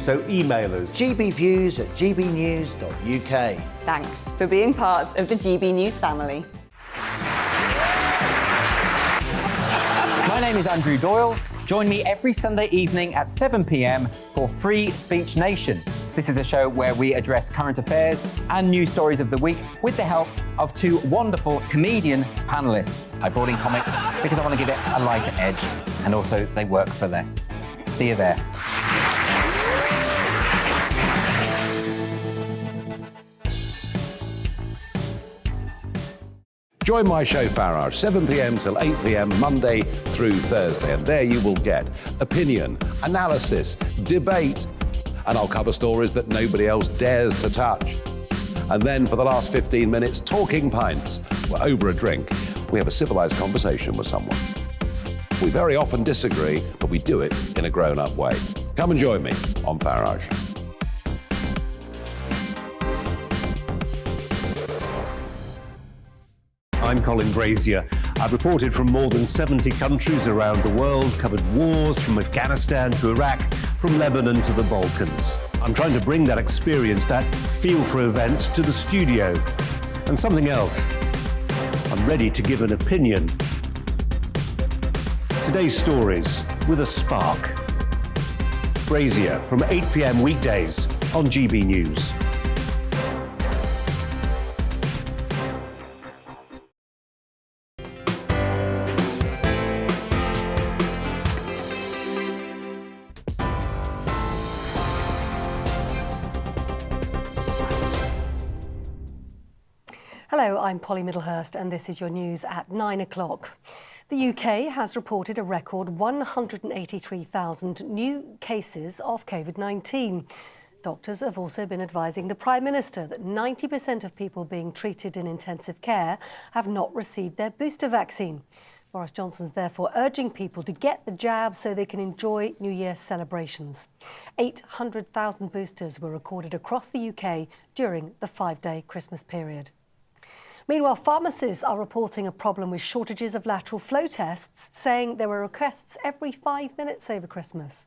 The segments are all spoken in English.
so email us. gbviews@gbnews.uk. Thanks for being part of the GB News family. My name is Andrew Doyle. Join me every Sunday evening at 7 p.m. for Free Speech Nation. This is a show where we address current affairs and news stories of the week with the help of two wonderful comedian panellists. I brought in comics because I want to give it a lighter edge, and also they work for less. See you there. Join my show Farage, 7 p.m. till 8 p.m. Monday through Thursday, and there you will get opinion, analysis, debate, and I'll cover stories that nobody else dares to touch. And then for the last 15 minutes, talking pints. We're over a drink. We have a civilised conversation with someone. We very often disagree, but we do it in a grown-up way. Come and join me on Farage. I'm Colin Brazier. I've reported from more than 70 countries around the world, covered wars from Afghanistan to Iraq, from Lebanon to the Balkans. I'm trying to bring that experience, that feel for events, to the studio. And something else, I'm ready to give an opinion. Today's stories with a spark. Brazier from 8 p.m. weekdays on GB News. Hello, I'm Polly Middlehurst and this is your news at 9 o'clock. The UK has reported a record 183,000 new cases of COVID-19. Doctors have also been advising the Prime Minister that 90% of people being treated in intensive care have not received their booster vaccine. Boris Johnson's therefore urging people to get the jab so they can enjoy New Year celebrations. 800,000 boosters were recorded across the UK during the 5-day Christmas period. Meanwhile, pharmacists are reporting a problem with shortages of lateral flow tests, saying there were requests every 5 minutes over Christmas.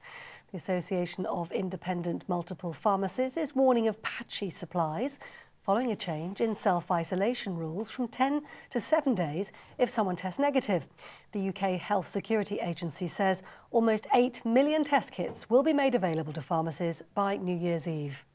The Association of Independent Multiple Pharmacies is warning of patchy supplies following a change in self-isolation rules from 10 to 7 days if someone tests negative. The UK Health Security Agency says almost 8 million test kits will be made available to pharmacies by New Year's Eve.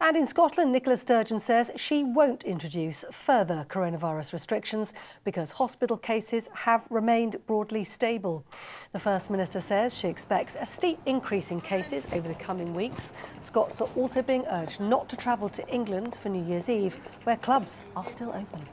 And in Scotland, Nicola Sturgeon says she won't introduce further coronavirus restrictions because hospital cases have remained broadly stable. The First Minister says she expects a steep increase in cases over the coming weeks. Scots are also being urged not to travel to England for New Year's Eve, where clubs are still open.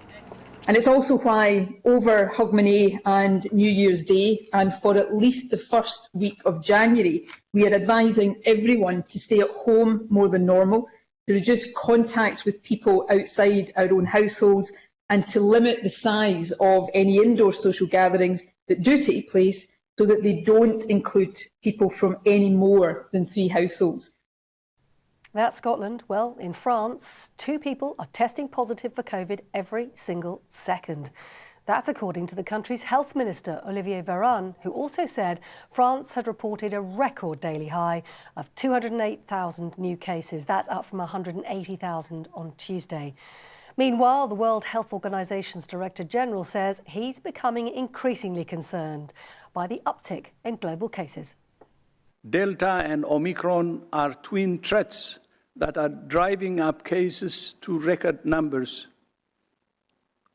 And it's also why over Hogmanay and New Year's Day and for at least the first week of January, we are advising everyone to stay at home more than normal, to reduce contacts with people outside our own households and to limit the size of any indoor social gatherings that do take place so that they don't include people from any more than 3 households. That's Scotland. Well, in France, 2 people are testing positive for COVID every single second. That's according to the country's health minister, Olivier Véran, who also said France had reported a record daily high of 208,000 new cases. That's up from 180,000 on Tuesday. Meanwhile, the World Health Organization's Director General says he's becoming increasingly concerned by the uptick in global cases. Delta and Omicron are twin threats that are driving up cases to record numbers.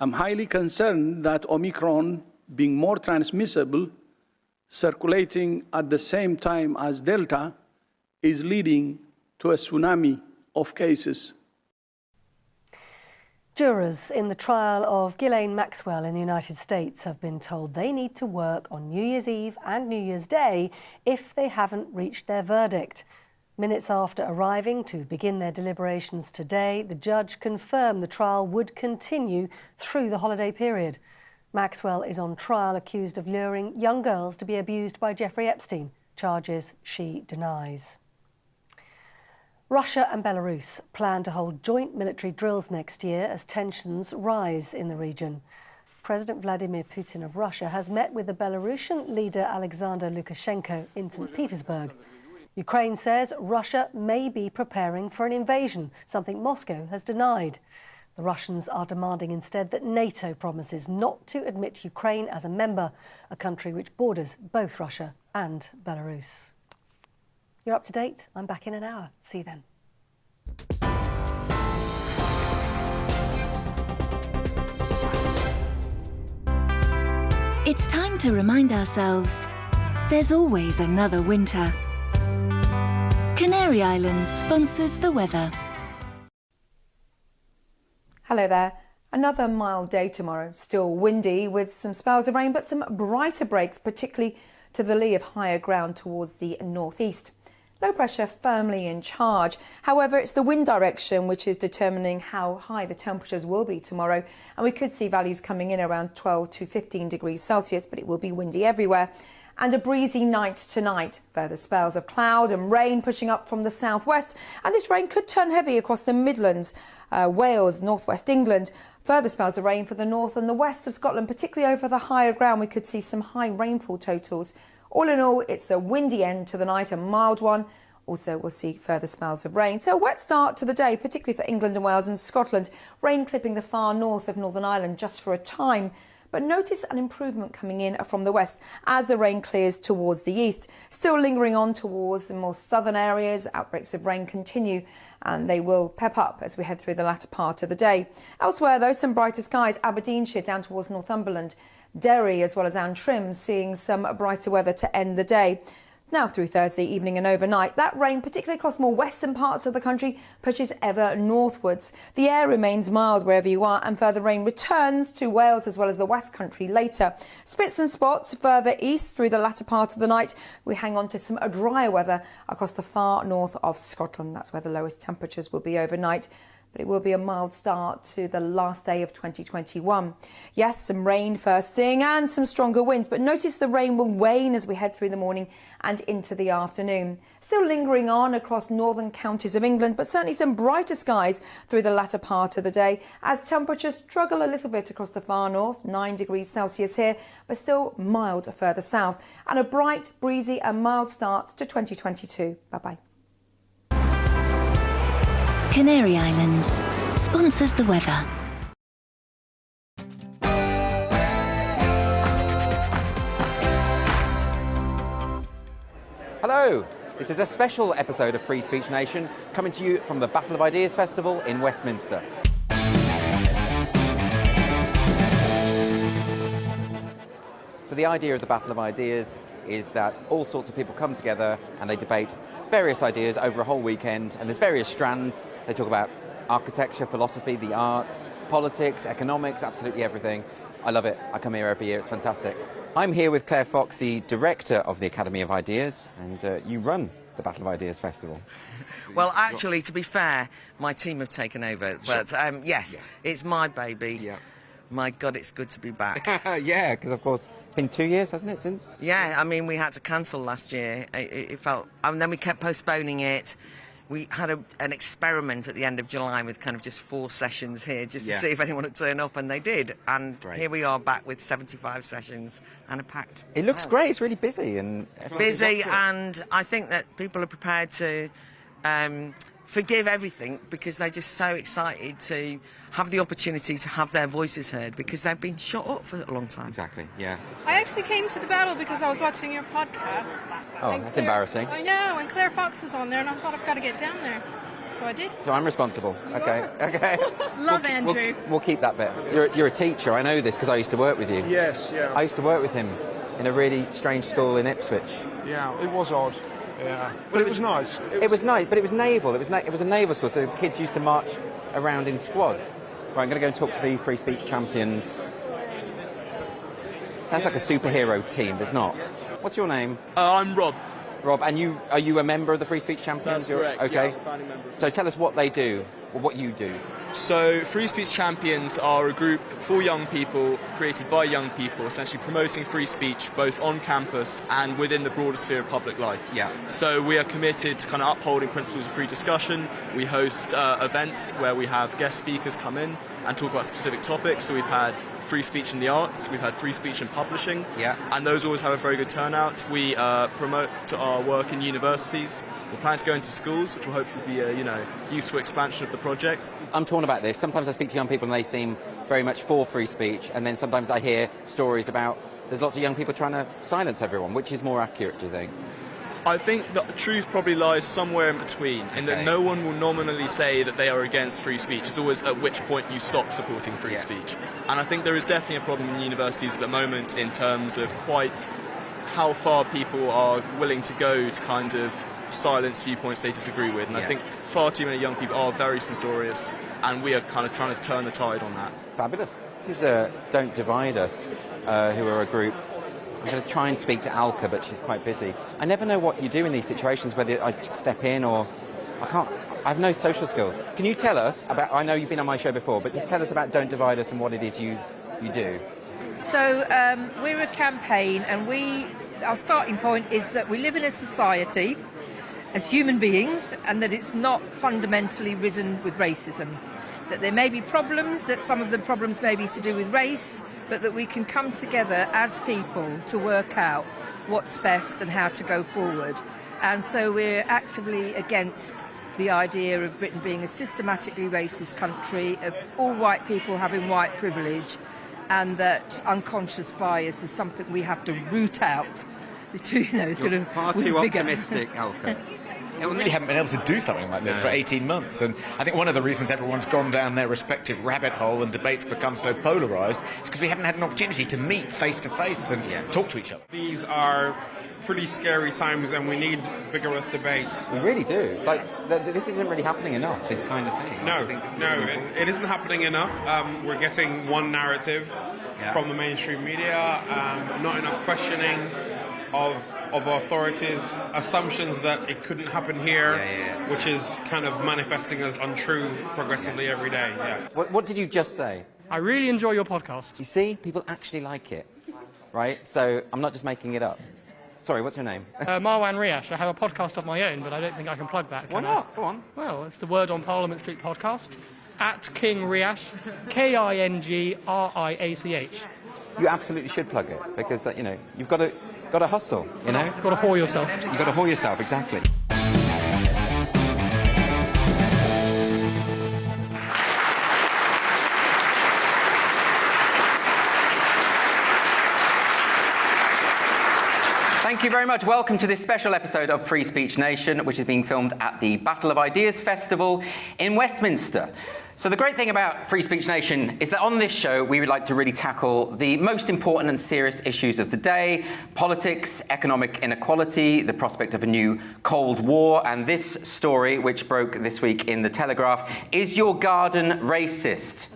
I'm highly concerned that Omicron, being more transmissible, circulating at the same time as Delta, is leading to a tsunami of cases. Jurors in the trial of Ghislaine Maxwell in the United States have been told they need to work on New Year's Eve and New Year's Day if they haven't reached their verdict. Minutes after arriving to begin their deliberations today, the judge confirmed the trial would continue through the holiday period. Maxwell is on trial accused of luring young girls to be abused by Jeffrey Epstein, charges she denies. Russia and Belarus plan to hold joint military drills next year as tensions rise in the region. President Vladimir Putin of Russia has met with the Belarusian leader Alexander Lukashenko in St. Petersburg. Ukraine says Russia may be preparing for an invasion, something Moscow has denied. The Russians are demanding instead that NATO promises not to admit Ukraine as a member, a country which borders both Russia and Belarus. You're up to date. I'm back in an hour. See you then. It's time to remind ourselves there's always another winter. Canary Islands sponsors the weather. Hello there. Another mild day tomorrow. Still windy with some spells of rain, but some brighter breaks, particularly to the lee of higher ground towards the northeast. Low pressure firmly in charge. However, it's the wind direction which is determining how high the temperatures will be tomorrow. And we could see values coming in around 12 to 15 degrees Celsius, but it will be windy everywhere. And a breezy night tonight. Further spells of cloud and rain pushing up from the southwest. And this rain could turn heavy across the Midlands, Wales, northwest England. Further spells of rain for the north and the west of Scotland, particularly over the higher ground. We could see some high rainfall totals. All in all, it's a windy end to the night, a mild one. Also, we'll see further spells of rain. So a wet start to the day, particularly for England and Wales and Scotland. Rain clipping the far north of Northern Ireland just for a time. But notice an improvement coming in from the west as the rain clears towards the east. Still lingering on towards the more southern areas, outbreaks of rain continue and they will pep up as we head through the latter part of the day. Elsewhere, though, some brighter skies. Aberdeenshire down towards Northumberland, Derry as well as Antrim seeing some brighter weather to end the day. Now through Thursday evening and overnight, that rain, particularly across more western parts of the country, pushes ever northwards. The air remains mild wherever you are and further rain returns to Wales as well as the West Country later. Spits and spots further east through the latter part of the night. We hang on to some drier weather across the far north of Scotland. That's where the lowest temperatures will be overnight. But it will be a mild start to the last day of 2021. Yes, some rain first thing and some stronger winds, but notice the rain will wane as we head through the morning and into the afternoon. Still lingering on across northern counties of England, but certainly some brighter skies through the latter part of the day as temperatures struggle a little bit across the far north, 9 degrees Celsius here, but still mild further south. And a bright, breezy and mild start to 2022. Bye-bye. Canary Islands sponsors the weather. Hello, this is a special episode of Free Speech Nation coming to you from the Battle of Ideas Festival in Westminster. So the idea of the Battle of Ideas is that all sorts of people come together and they debate various ideas over a whole weekend, and there's various strands. They talk about architecture, philosophy, the arts, politics, economics, absolutely everything. I love it. I come here every year. It's fantastic. I'm here with Claire Fox, the director of the Academy of Ideas, and you run the Battle of Ideas Festival. Well, actually, to be fair, my team have taken over, but yes, it's my baby. Yeah. My God, it's good to be back. Yeah, because of course, it's been 2 years, hasn't it, since? Yeah, I mean, we had to cancel last year. It felt, and then we kept postponing it. We had an experiment at the end of July with kind of just 4 sessions here, just to see if anyone would turn up, and they did. And here we are back with 75 sessions and a packed It looks great. It's really busy and and I think that people are prepared to forgive everything because they're just so excited to have the opportunity to have their voices heard because they've been shut up for a long time. Exactly, yeah. I actually came to the battle because I was watching your podcast. Oh, that's embarrassing. I know, and Claire Fox was on there and I thought I've got to get down there. So I did. So I'm responsible. Okay. Love Andrew. We'll keep that bit. You're a teacher, I know this because I used to work with you. Yes, yeah. I used to work with him in a really strange school in Ipswich. Yeah, it was odd. Yeah, but it was nice. It was nice, but it was naval. It was a naval school, so the kids used to march around in squads. Right, I'm going to go and talk to the Free Speech champions. Sounds like a superhero team, but it's not. What's your name? I'm Rob. Rob, and are you a member of the Free Speech champions? That's correct. Okay. Yeah, I'm a founding member. So tell us what they do, or what you do. So, Free Speech Champions are a group for young people, created by young people, essentially promoting free speech both on campus and within the broader sphere of public life. Yeah. So we are committed to kind of upholding principles of free discussion. We host events where we have guest speakers come in and talk about specific topics. So we've had free speech in the arts, we've had free speech in publishing, Yeah. and those always have a very good turnout. We promote our work in universities. We're planning to go into schools, which will hopefully be a useful expansion of the project. I'm torn about this. Sometimes I speak to young people and they seem very much for free speech, and then sometimes I hear stories about there's lots of young people trying to silence everyone. Which is more accurate, do you think? I think the truth probably lies somewhere in between, in that no one will nominally say that they are against free speech. It's always at which point you stop supporting free speech. And I think there is definitely a problem in universities at the moment in terms of quite how far people are willing to go to kind of silence viewpoints they disagree with. And I think far too many young people are very censorious, and we are kind of trying to turn the tide on that. Fabulous. This is Don't Divide Us, who are a group. I'm going to try and speak to Alka, but she's quite busy. I never know what you do in these situations, whether I step in or... I have no social skills. Can you tell us about... I know you've been on my show before, but just tell us about Don't Divide Us and what it is you do. So we're a campaign, and our starting point is that we live in a society as human beings, and that it's not fundamentally ridden with racism. That there may be problems, that some of the problems may be to do with race, but that we can come together as people to work out what's best and how to go forward. And so we're actively against the idea of Britain being a systematically racist country, of all white people having white privilege, and that unconscious bias is something we have to root out. You're far too optimistic, Alka. We really haven't been able to do something like this for 18 months, and I think one of the reasons everyone's gone down their respective rabbit hole and debates become so polarised is because we haven't had an opportunity to meet face to face and talk to each other. These are pretty scary times, and we need vigorous debate. We really do. This isn't really happening enough, this kind of thing. No, it isn't happening enough. We're getting one narrative from the mainstream media, not enough questioning of authorities, assumptions that it couldn't happen here, which is kind of manifesting as untrue progressively every day. What did you just say? I really enjoy your podcast. You see, people actually like it, right? So I'm not just making it up. Sorry, what's your name? Marwan Riash. I have a podcast of my own, but I don't think I can plug that. Why not? Go on. Well, it's the Word on Parliament Street podcast, at King Riash, Kingrriach. You absolutely should plug it, because you've got to hustle, You've got to whore yourself. You've got to whore yourself, exactly. Thank you very much. Welcome to this special episode of Free Speech Nation, which is being filmed at the Battle of Ideas Festival in Westminster. So the great thing about Free Speech Nation is that on this show, we would like to really tackle the most important and serious issues of the day: politics, economic inequality, the prospect of a new Cold War, and this story, which broke this week in The Telegraph: is your garden racist?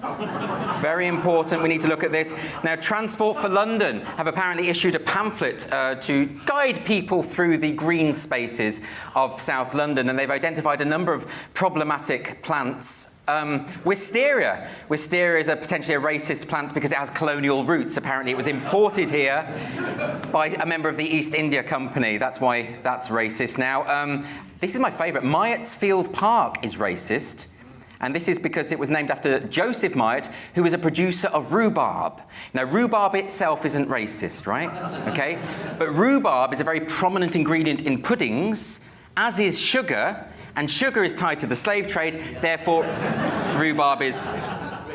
Very important. We need to look at this. Now, Transport for London have apparently issued a pamphlet to guide people through the green spaces of South London, and they've identified a number of problematic plants. Wisteria. Wisteria is potentially a racist plant because it has colonial roots. Apparently it was imported here by a member of the East India Company. That's why that's racist now. This is my favourite. Myattsfield Park is racist. And this is because it was named after Joseph Myatt, who was a producer of rhubarb. Now, rhubarb itself isn't racist, right? Okay? But rhubarb is a very prominent ingredient in puddings, as is sugar. And sugar is tied to the slave trade, therefore rhubarb is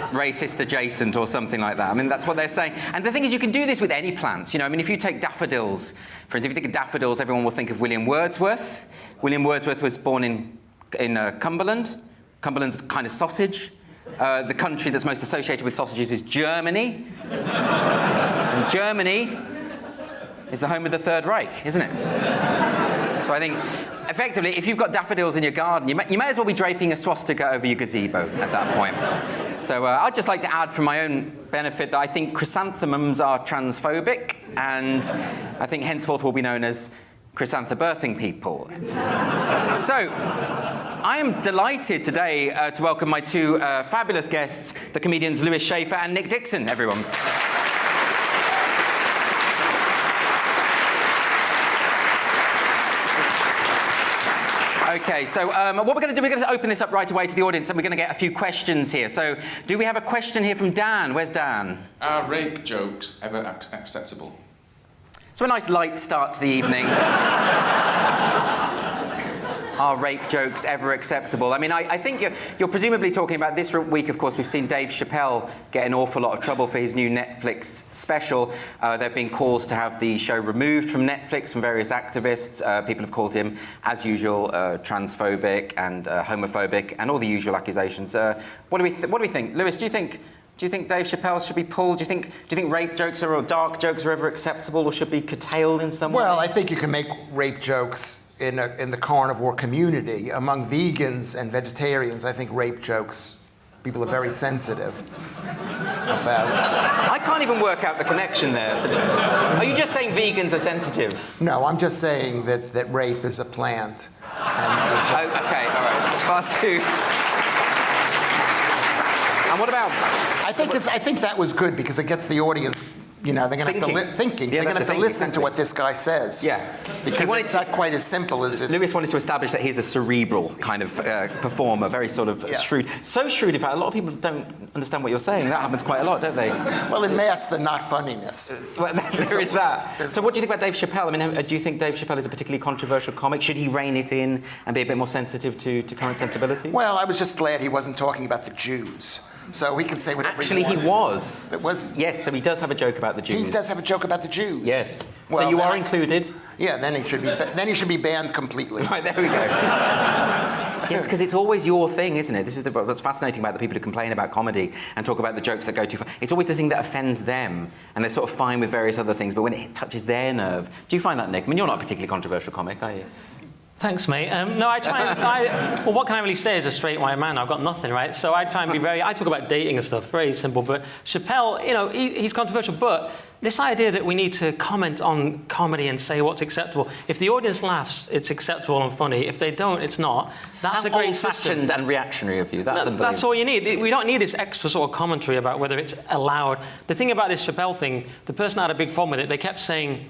racist adjacent or something like that. I mean, that's what they're saying. And the thing is, you can do this with any plant. I mean, if you take daffodils, for instance, if you think of daffodils, everyone will think of William Wordsworth. William Wordsworth was born in Cumberland. Cumberland's kind of sausage. The country that's most associated with sausages is Germany. And Germany is the home of the Third Reich, isn't it? So I think, effectively, if you've got daffodils in your garden, you may as well be draping a swastika over your gazebo at that point. So I'd just like to add, for my own benefit, that I think chrysanthemums are transphobic, and I think henceforth will be known as chrysanthebirthing people. So I am delighted today to welcome my two fabulous guests, the comedians Lewis Schaefer and Nick Dixon, everyone. OK, so what we're going to do, we're going to open this up right away to the audience, and we're going to get a few questions here. So, do we have a question here from Dan? Where's Dan? Are rape jokes ever acceptable? So a nice light start to the evening. Are rape jokes ever acceptable? I mean, I think you're presumably talking about this week, of course, we've seen Dave Chappelle get an awful lot of trouble for his new Netflix special. There have been calls to have the show removed from Netflix from various activists. People have called him, as usual, transphobic and homophobic and all the usual accusations. What do we think? Lewis, do you think Dave Chappelle should be pulled? Do you think rape jokes or dark jokes are ever acceptable or should be curtailed in some way? Well, I think you can make rape jokes in the carnivore community. Among vegans and vegetarians, I think rape jokes, people are very sensitive about. I can't even work out the connection there. Are you just saying vegans are sensitive? No, I'm just saying that rape is a plant. And OK, all right. Far too. And what about? I think that was good because it gets the audience. You know, they're going to have to thinking. They're going to have to listen to what this guy says. Yeah. Because it's not quite as simple as it's... Lewis wanted to establish that he's a cerebral kind of performer, very sort of shrewd. So shrewd, in fact, a lot of people don't understand what you're saying. That happens quite a lot, don't they? Well, it masks the not funniness. Well, there is that. So what do you think about Dave Chappelle? I mean, do you think Dave Chappelle is a particularly controversial comic? Should he rein it in and be a bit more sensitive to current sensibilities? Well, I was just glad he wasn't talking about the Jews. So he can say whatever he wants. Actually, he was. It was? Yes, so he does have a joke about the Jews. He does have a joke about the Jews. Yes. Well, so you are included? Yeah, then he should be banned completely. Right, there we go. Yes, because it's always your thing, isn't it? This is what's fascinating about the people who complain about comedy and talk about the jokes that go too far. It's always the thing that offends them, and they're sort of fine with various other things, but when it touches their nerve... Do you find that, Nick? I mean, you're not a particularly controversial comic, are you? Thanks, mate. No, I try and... well, what can I really say as a straight white man? I've got nothing, right? So I try and be very... I talk about dating and stuff, very simple. But Chappelle, you know, he's controversial, but this idea that we need to comment on comedy and say what's acceptable. If the audience laughs, it's acceptable and funny. If they don't, it's not. That's a great system. Old-fashioned and reactionary of you. That's unbelievable. That's all you need. We don't need this extra sort of commentary about whether it's allowed. The thing about this Chappelle thing, the person had a big problem with it. They kept saying...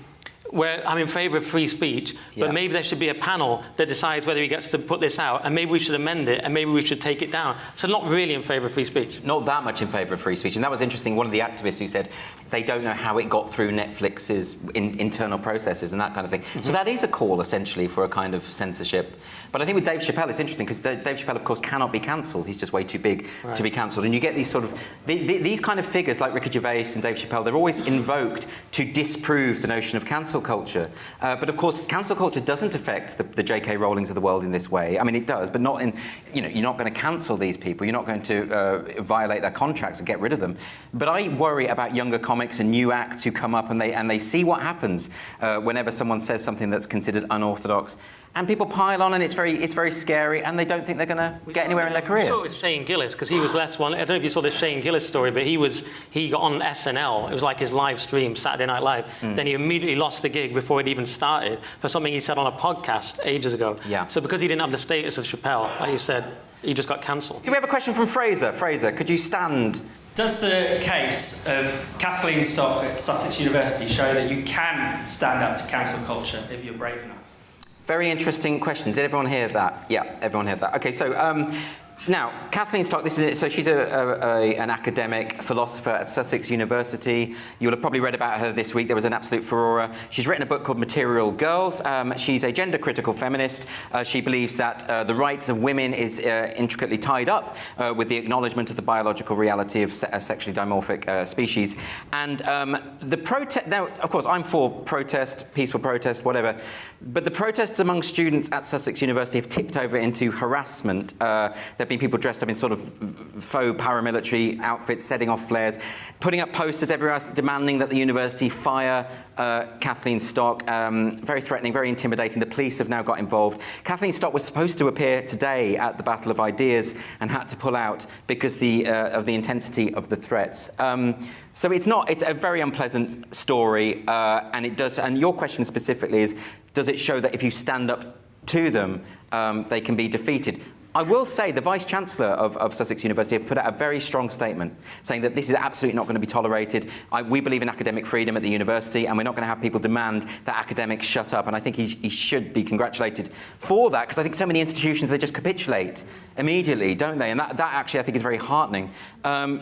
I'm in favour of free speech, but maybe there should be a panel that decides whether he gets to put this out, and maybe we should amend it, and maybe we should take it down. So not really in favour of free speech. Not that much in favour of free speech. And that was interesting. One of the activists who said they don't know how it got through Netflix's internal processes and that kind of thing. Mm-hmm. So that is a call, essentially, for a kind of censorship. But I think with Dave Chappelle, it's interesting, because Dave Chappelle, of course, cannot be cancelled. He's just way too big to be cancelled. And you get these sort of... these kind of figures, like Ricky Gervais and Dave Chappelle, they're always invoked to disprove the notion of cancel culture. But, of course, cancel culture doesn't affect the J.K. Rowlings of the world in this way. I mean, it does, but not in... You know, you're not going to cancel these people. You're not going to violate their contracts and get rid of them. But I worry about younger comics and new acts who come up and they see what happens whenever someone says something that's considered unorthodox. And people pile on, and it's very scary, and they don't think they're going to get anywhere in their career. We saw it with Shane Gillis, because he was less one. I don't know if you saw this Shane Gillis story, but he got on SNL. It was like his live stream, Saturday Night Live. Then he immediately lost the gig before it even started for something he said on a podcast ages ago. Yeah. So because he didn't have the status of Chappelle, like you said, he just got cancelled. Do we have a question from Fraser? Fraser, could you stand? Does the case of Kathleen Stock at Sussex University show that you can stand up to cancel culture if you're brave enough? Very interesting question. Did everyone hear that? Yeah, everyone heard that. OK, so now, Kathleen Stock, so she's an academic philosopher at Sussex University. You'll have probably read about her this week. There was an absolute furore. She's written a book called Material Girls. She's a gender-critical feminist. She believes that the rights of women is intricately tied up with the acknowledgement of the biological reality of a sexually dimorphic species. And the protest... Now, of course, I'm for protest, peaceful protest, whatever. But the protests among students at Sussex University have tipped over into harassment. There've been people dressed up in sort of faux paramilitary outfits, setting off flares, putting up posters everywhere else demanding that the university fire Kathleen Stock. Very threatening, very intimidating. The police have now got involved. Kathleen Stock was supposed to appear today at the Battle of Ideas and had to pull out because of the intensity of the threats. So it's a very unpleasant story, and it does. And your question specifically is, does it show that if you stand up to them they can be defeated. I will say the Vice-Chancellor of Sussex University have put out a very strong statement saying that this is absolutely not going to be tolerated. We believe in academic freedom at the university, and we're not going to have people demand that academics shut up. And I think he should be congratulated for that, because I think so many institutions, they just capitulate immediately, don't they? And that actually, I think, is very heartening.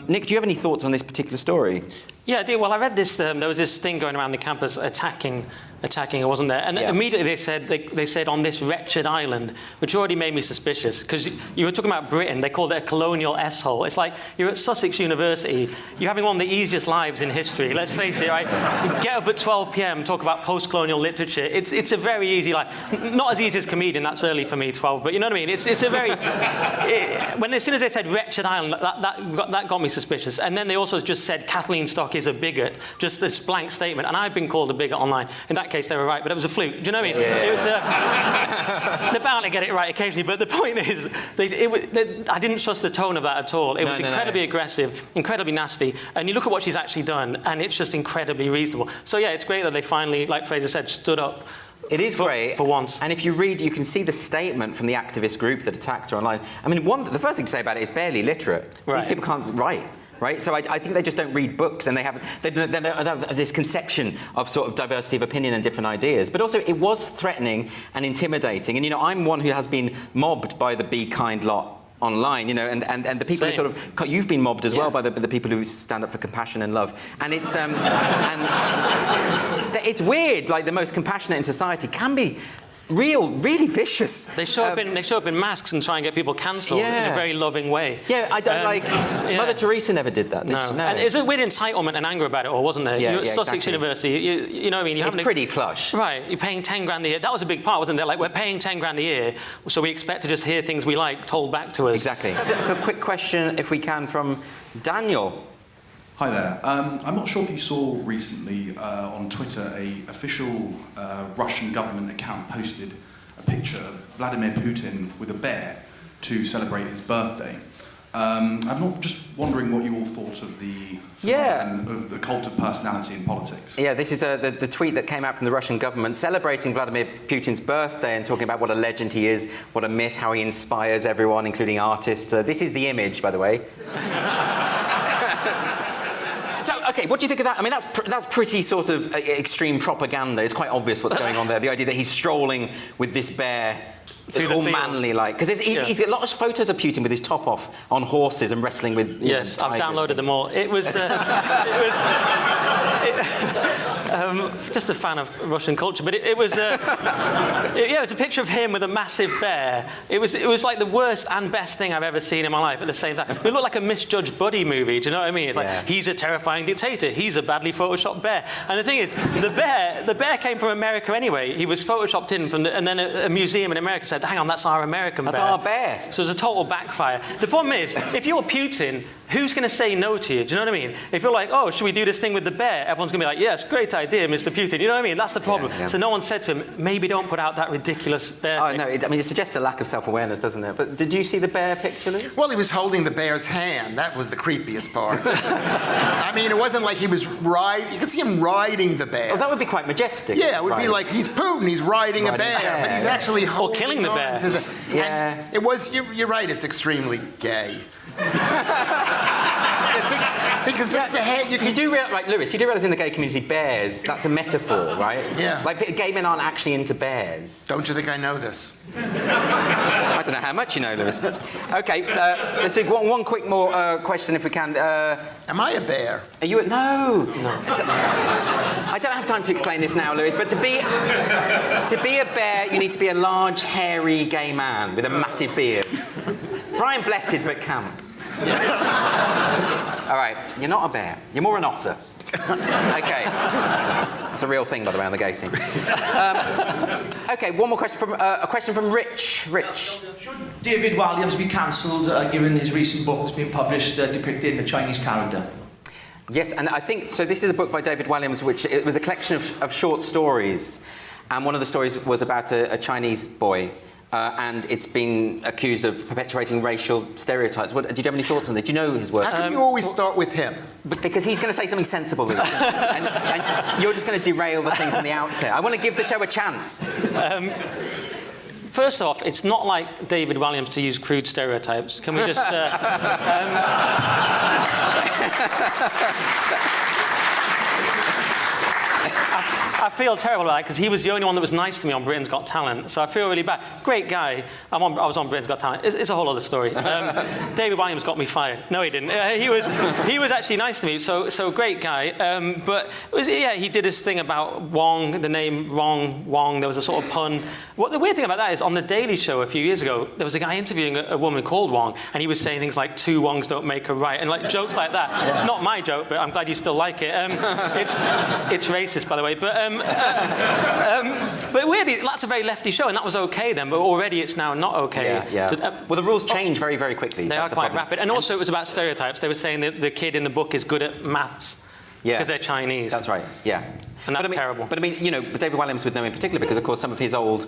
Nick, do you have any thoughts on this particular story? Yeah, I do. Well, I read this. There was this thing going around the campus attacking, it wasn't there? And immediately they said on this wretched island, which already made me suspicious, because you were talking about Britain. They called it a colonial S-hole. It's like you're at Sussex University. You're having one of the easiest lives in history. Let's face it, right? You get up at 12 p.m. talk about post-colonial literature. It's a very easy life. Not as easy as comedian. That's early for me, 12. But you know what I mean? It's a very as soon as they said wretched island, that got me suspicious. And then they also just said Kathleen Stock is a bigot. Just this blank statement. And I've been called a bigot online. In that case, they were right, but it was a fluke. Do you know what I mean? Yeah. It was, they're bound to get it right occasionally, but the point is, I didn't trust the tone of that at all. It was incredibly aggressive, incredibly nasty, and you look at what she's actually done, and it's just incredibly reasonable. So yeah, it's great that they finally, like Fraser said, stood up. It is great. For once. And if you read, you can see the statement from the activist group that attacked her online. I mean, the first thing to say about it is barely literate. Right. These people can't write. Right, so I think they just don't read books, and they don't have this conception of sort of diversity of opinion and different ideas. But also, it was threatening and intimidating. And I'm one who has been mobbed by the Be Kind lot online, and the people who sort of you've been mobbed as well by the people who stand up for compassion and love. And it's it's weird. Like, the most compassionate in society can be really vicious. They show up in masks and try and get people cancelled in a very loving way. Yeah, I don't Mother Teresa never did that, did she? No. And there's a weird entitlement and anger about it all, wasn't there? You're at Sussex University, you know what I mean? It's pretty plush. Right, you're paying 10 grand a year. That was a big part, wasn't there? Like, we're paying 10 grand a year, so we expect to just hear things we like told back to us. Exactly. A quick question, if we can, from Daniel. Hi there. I'm not sure if you saw recently on Twitter a official Russian government account posted a picture of Vladimir Putin with a bear to celebrate his birthday. I'm not just wondering what you all thought of the of the cult of personality in politics. Yeah, this is the tweet that came out from the Russian government celebrating Vladimir Putin's birthday and talking about what a legend he is, what a myth, how he inspires everyone, including artists. This is the image, by the way. Okay, what do you think of that? I mean, that's pretty sort of extreme propaganda. It's quite obvious what's going on there. The idea that he's strolling with this bear, all manly-like. Because he's got a lot of photos of Putin with his top off on horses and wrestling with Yes, I've downloaded them all. It was... just a fan of Russian culture, but it was it was a picture of him with a massive bear. It was like the worst and best thing I've ever seen in my life at the same time. It looked like a misjudged buddy movie. Do you know what I mean? It's like, he's a terrifying dictator. He's a badly photoshopped bear. And the thing is, the bear came from America anyway. He was photoshopped in from and then a museum in America said, "Hang on, that's our American bear." That's our bear. So it was a total backfire. The problem is, if you're Putin, who's going to say no to you? Do you know what I mean? If you're like, "Oh, should we do this thing with the bear?" Everyone's going to be like, "Yes, great idea, Mr. Putin." You know what I mean? That's the problem. So no one said to him, maybe don't put out that ridiculous bear thing. No, it suggests a lack of self-awareness, doesn't it? But did you see the bear picture, Liz? Well, he was holding the bear's hand. That was the creepiest part. I mean, it wasn't like he was riding. You could see him riding the bear. Oh, that would be quite majestic. Yeah, it would be like, he's Putin, he's riding a bear. But he's actually holding or killing the bear. To the, it was, you're right, it's extremely gay. Because that's the head. You do realise, right, Lewis, you do realise in the gay community, bears, that's a metaphor, right? Yeah. Like, gay men aren't actually into bears. Don't you think I know this? I don't know how much you know, Lewis. Okay, let's do one quick more question if we can. Am I a bear? Are you No. I don't have time to explain this now, Lewis, but to be a bear, you need to be a large, hairy, gay man with a massive beard. Brian Blessed, but camp. All right, you're not a bear. You're more an otter. Okay. It's a real thing, by the way, on the gay scene. Okay, one more question a question from Rich. Rich. Should David Walliams be cancelled, given his recent book that's been published depicting the Chinese calendar? Yes, and I think, so this is a book by David Walliams, which it was a collection of short stories, and one of the stories was about a Chinese boy. And it's been accused of perpetuating racial stereotypes. Did you have any thoughts on this? Do you know his work? How can you always start with him? Because he's going to say something sensible, and you're just going to derail the thing from the outset. I want to give the show a chance. first off, it's not like David Walliams to use crude stereotypes. Can we just... I feel terrible about it because he was the only one that was nice to me on Britain's Got Talent, so I feel really bad. Great guy. I was on Britain's Got Talent. It's a whole other story. David Walliams got me fired. No, he didn't. He was actually nice to me, so great guy. But he did his thing about Wong, the name Wong. There was a sort of pun. What the weird thing about that is, on the Daily Show a few years ago, there was a guy interviewing a woman called Wong, and he was saying things like "two Wongs don't make a right," and like jokes like that. Yeah. Not my joke, but I'm glad you still like it. It's racist, by the way, but. But weirdly, that's a very lefty show, and that was okay then, but already it's now not okay. Yeah. Well, the rules change very, very quickly. They are quite rapid. And also, it was about stereotypes. They were saying that the kid in the book is good at maths because they're Chinese. That's right, yeah. And that's terrible. But I mean, you know, David Walliams would know in particular because, of course, some of his old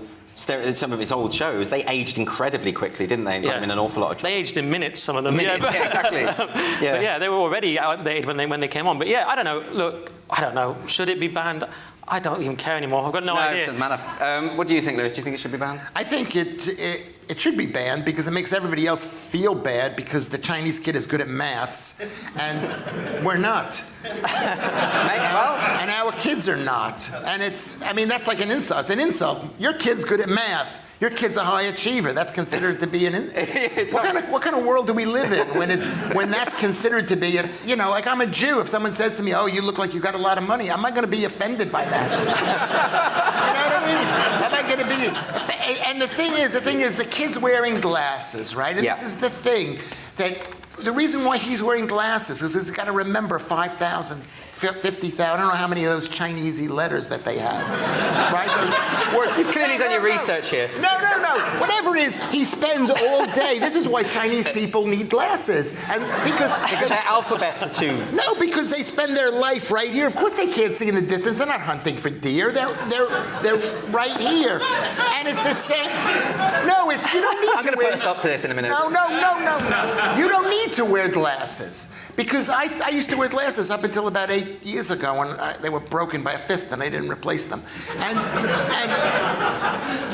shows, they aged incredibly quickly, didn't they? And got him in an awful lot of trouble. They aged in minutes, some of them. Minutes, yeah, exactly. But yeah, they were already outdated when they came on. But yeah, I don't know. Look, I don't know. Should it be banned? I don't even care anymore. I've got no idea. It doesn't matter. What do you think, Lewis? Do you think it should be banned? I think it should be banned because it makes everybody else feel bad because the Chinese kid is good at maths and we're not. And our kids are not. And that's like an insult. It's an insult. Your kid's good at math. Your kid's a high achiever. That's considered to be an insult. What kind of world do we live in when that's considered to be like I'm a Jew. If someone says to me, "Oh, you look like you got a lot of money," I'm not going to be offended by that. You know what I mean? Am I going to be? And the thing is, the kid's wearing glasses, right? And this is the thing that. The reason why he's wearing glasses is he's got to remember 5,000, 50,000, I don't know how many of those Chinesey letters that they have. Right? You've clearly done your research here. No. Whatever it is, he spends all day. This is why Chinese people need glasses. And because their alphabet are too. No, because they spend their life right here. Of course they can't see in the distance. They're not hunting for deer. They're right here. And it's the same. No, you don't need I'm going to put us up to this in a minute. No. You don't need to wear glasses because I used to wear glasses up until about 8 years ago when they were broken by a fist and I didn't replace them. And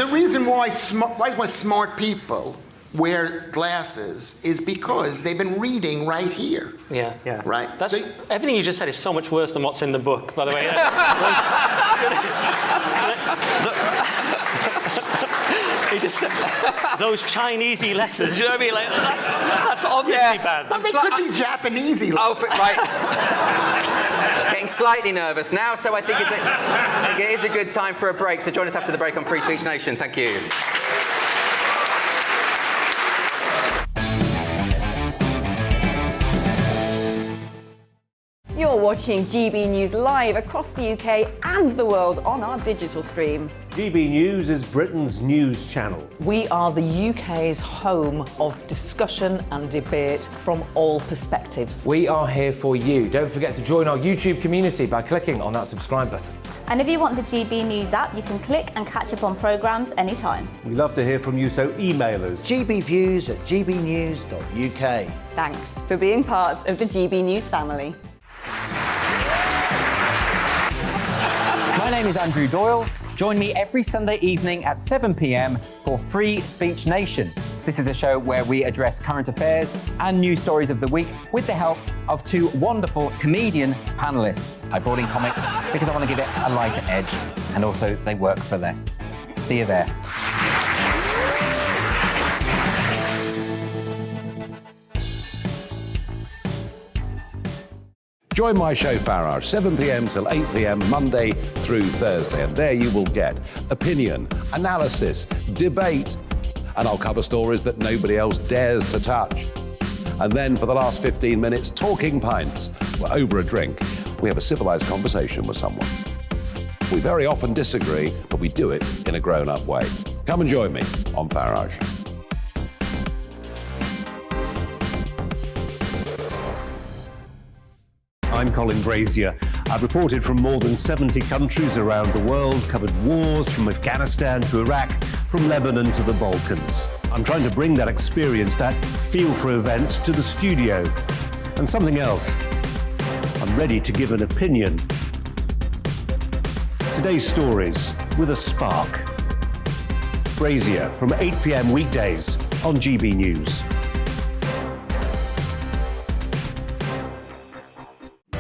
the reason why smart people wear glasses is because they've been reading right here. Yeah. Right? Everything you just said is so much worse than what's in the book, by the way. He just said those Chinesey letters. You know what I mean? Like that's obviously bad. But they could be Japanesey letters. Right. Getting slightly nervous now, so I think it is a good time for a break. So join us after the break on Free Speech Nation. Thank you. You're watching GB News live across the UK and the world on our digital stream. GB News is Britain's news channel. We are the UK's home of discussion and debate from all perspectives. We are here for you. Don't forget to join our YouTube community by clicking on that subscribe button. And if you want the GB News app, you can click and catch up on programmes anytime. We love to hear from you, so email us. gbviews@gbnews.uk. Thanks for being part of the GB News family. My name is Andrew Doyle. Join me every Sunday evening at 7 p.m. for Free Speech Nation. This is a show where we address current affairs and news stories of the week with the help of two wonderful comedian panellists. I brought in comics because I want to give it a lighter edge, and also they work for less. See you there. Join my show Farage, 7 p.m. till 8 p.m. Monday through Thursday. And there you will get opinion, analysis, debate, and I'll cover stories that nobody else dares to touch. And then for the last 15 minutes, talking pints. We're over a drink. We have a civilized conversation with someone. We very often disagree, but we do it in a grown-up way. Come and join me on Farage. I'm Colin Brazier. I've reported from more than 70 countries around the world, covered wars from Afghanistan to Iraq, from Lebanon to the Balkans. I'm trying to bring that experience, that feel for events, to the studio. And something else. I'm ready to give an opinion. Today's stories with a spark. Brazier from 8 p.m. weekdays on GB News.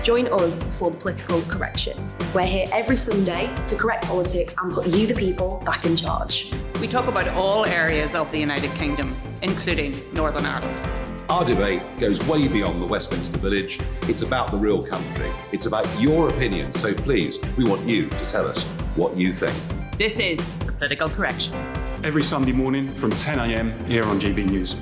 Join us for the Political Correction. We're here every Sunday to correct politics and put you, the people, back in charge. We talk about all areas of the United Kingdom, including Northern Ireland. Our debate goes way beyond the Westminster Village. It's about the real country. It's about your opinion. So please, we want you to tell us what you think. This is the Political Correction. Every Sunday morning from 10 a.m. here on GB News.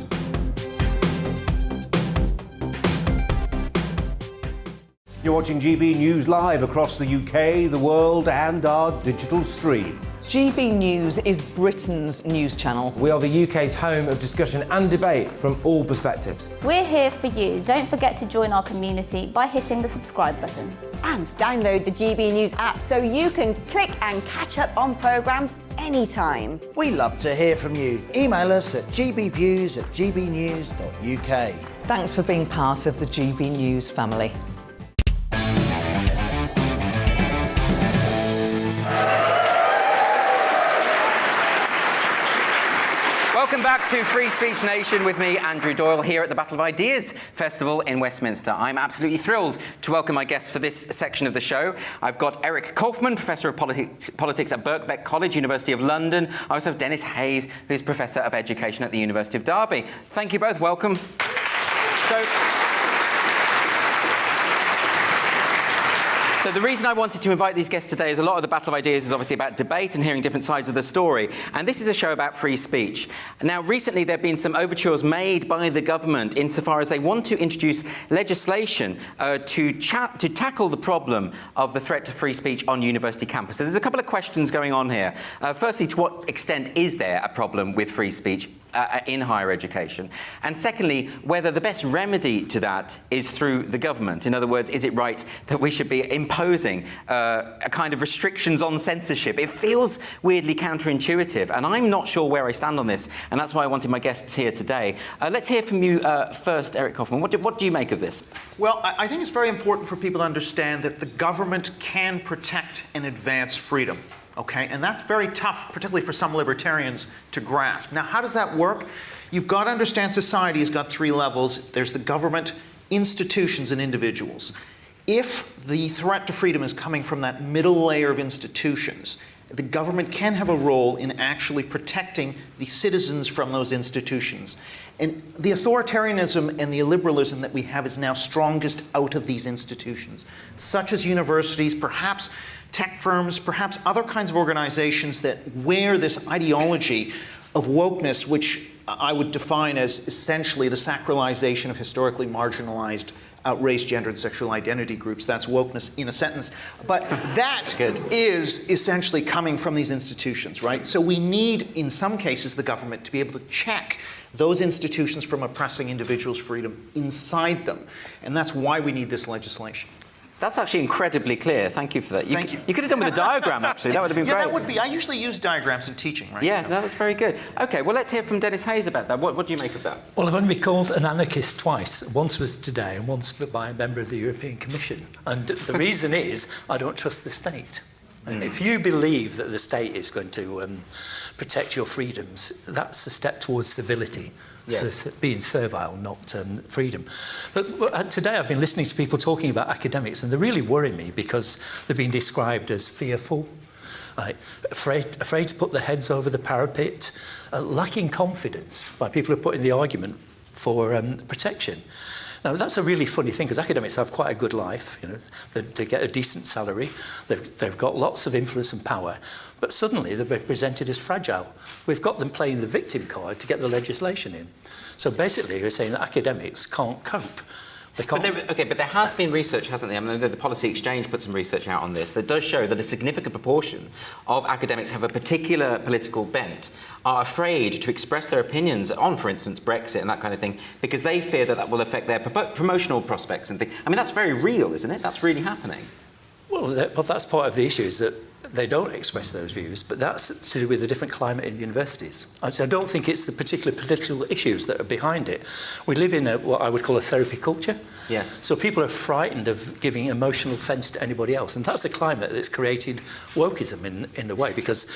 You're watching GB News live across the UK, the world, and our digital stream. GB News is Britain's news channel. We are the UK's home of discussion and debate from all perspectives. We're here for you. Don't forget to join our community by hitting the subscribe button. And download the GB News app so you can click and catch up on programmes anytime. We love to hear from you. Email us at gbviews@gbnews.uk. Thanks for being part of the GB News family. Welcome back to Free Speech Nation with me, Andrew Doyle, here at the Battle of Ideas Festival in Westminster. I'm absolutely thrilled to welcome my guests for this section of the show. I've got Eric Kaufmann, Professor of Politics at Birkbeck College, University of London. I also have Dennis Hayes, who's Professor of Education at the University of Derby. Thank you both. Welcome. So the reason I wanted to invite these guests today is a lot of the Battle of Ideas is obviously about debate and hearing different sides of the story. And this is a show about free speech. Now, recently there have been some overtures made by the government insofar as they want to introduce legislation to tackle the problem of the threat to free speech on university campuses. There's a couple of questions going on here. Firstly, to what extent is there a problem with free speech in higher education? And secondly, whether the best remedy to that is through the government. In other words, is it right that we should be imposing a kind of restrictions on censorship? It feels weirdly counterintuitive, and I'm not sure where I stand on this, and that's why I wanted my guests here today. Let's hear from you first, Eric Kaufmann. What do you make of this? Well, I think it's very important for people to understand that the government can protect and advance freedom. Okay, and that's very tough, particularly for some libertarians, to grasp. Now, how does that work? You've got to understand society has got three levels. There's the government, institutions, and individuals. If the threat to freedom is coming from that middle layer of institutions, the government can have a role in actually protecting the citizens from those institutions. And the authoritarianism and the illiberalism that we have is now strongest out of these institutions, such as universities, perhaps tech firms, perhaps other kinds of organizations that wear this ideology of wokeness, which I would define as essentially the sacralization of historically marginalized race, gender, and sexual identity groups. That's wokeness in a sentence. But that is essentially coming from these institutions, right? So we need, in some cases, the government to be able to check those institutions from oppressing individuals' freedom inside them. And that's why we need this legislation. That's actually incredibly clear. Thank you for that. Thank you. You could have done with a diagram, actually. That would have been great. Yeah, that would be. I usually use diagrams in teaching, right? Yeah, that was very good. OK, well, let's hear from Dennis Hayes about that. What do you make of that? Well, I've only been called an anarchist twice. Once was today and once by a member of the European Commission. And the reason is I don't trust the state. And if you believe that the state is going to protect your freedoms, that's a step towards civility. Yes. So being servile, not freedom. But today I've been listening to people talking about academics, and they really worry me because they've been described as fearful, afraid to put their heads over the parapet, lacking confidence by people who are putting the argument for protection. Now, that's a really funny thing, because academics have quite a good life. You know, they get a decent salary, they've got lots of influence and power, but suddenly they're presented as fragile. We've got them playing the victim card to get the legislation in. So basically, we're saying that academics can't cope. But there has been research, hasn't there? I mean, the Policy Exchange put some research out on this that does show that a significant proportion of academics have a particular political bent, are afraid to express their opinions on, for instance, Brexit and that kind of thing, because they fear that that will affect their promotional prospects and things. I mean, that's very real, isn't it? That's really happening. Well, that's part of the issue, is that they don't express those views, but that's to do with a different climate in universities. I don't think it's the particular political issues that are behind it. We live in what I would call a therapy culture. Yes. So people are frightened of giving emotional offence to anybody else, and that's the climate that's created wokeism in the way, because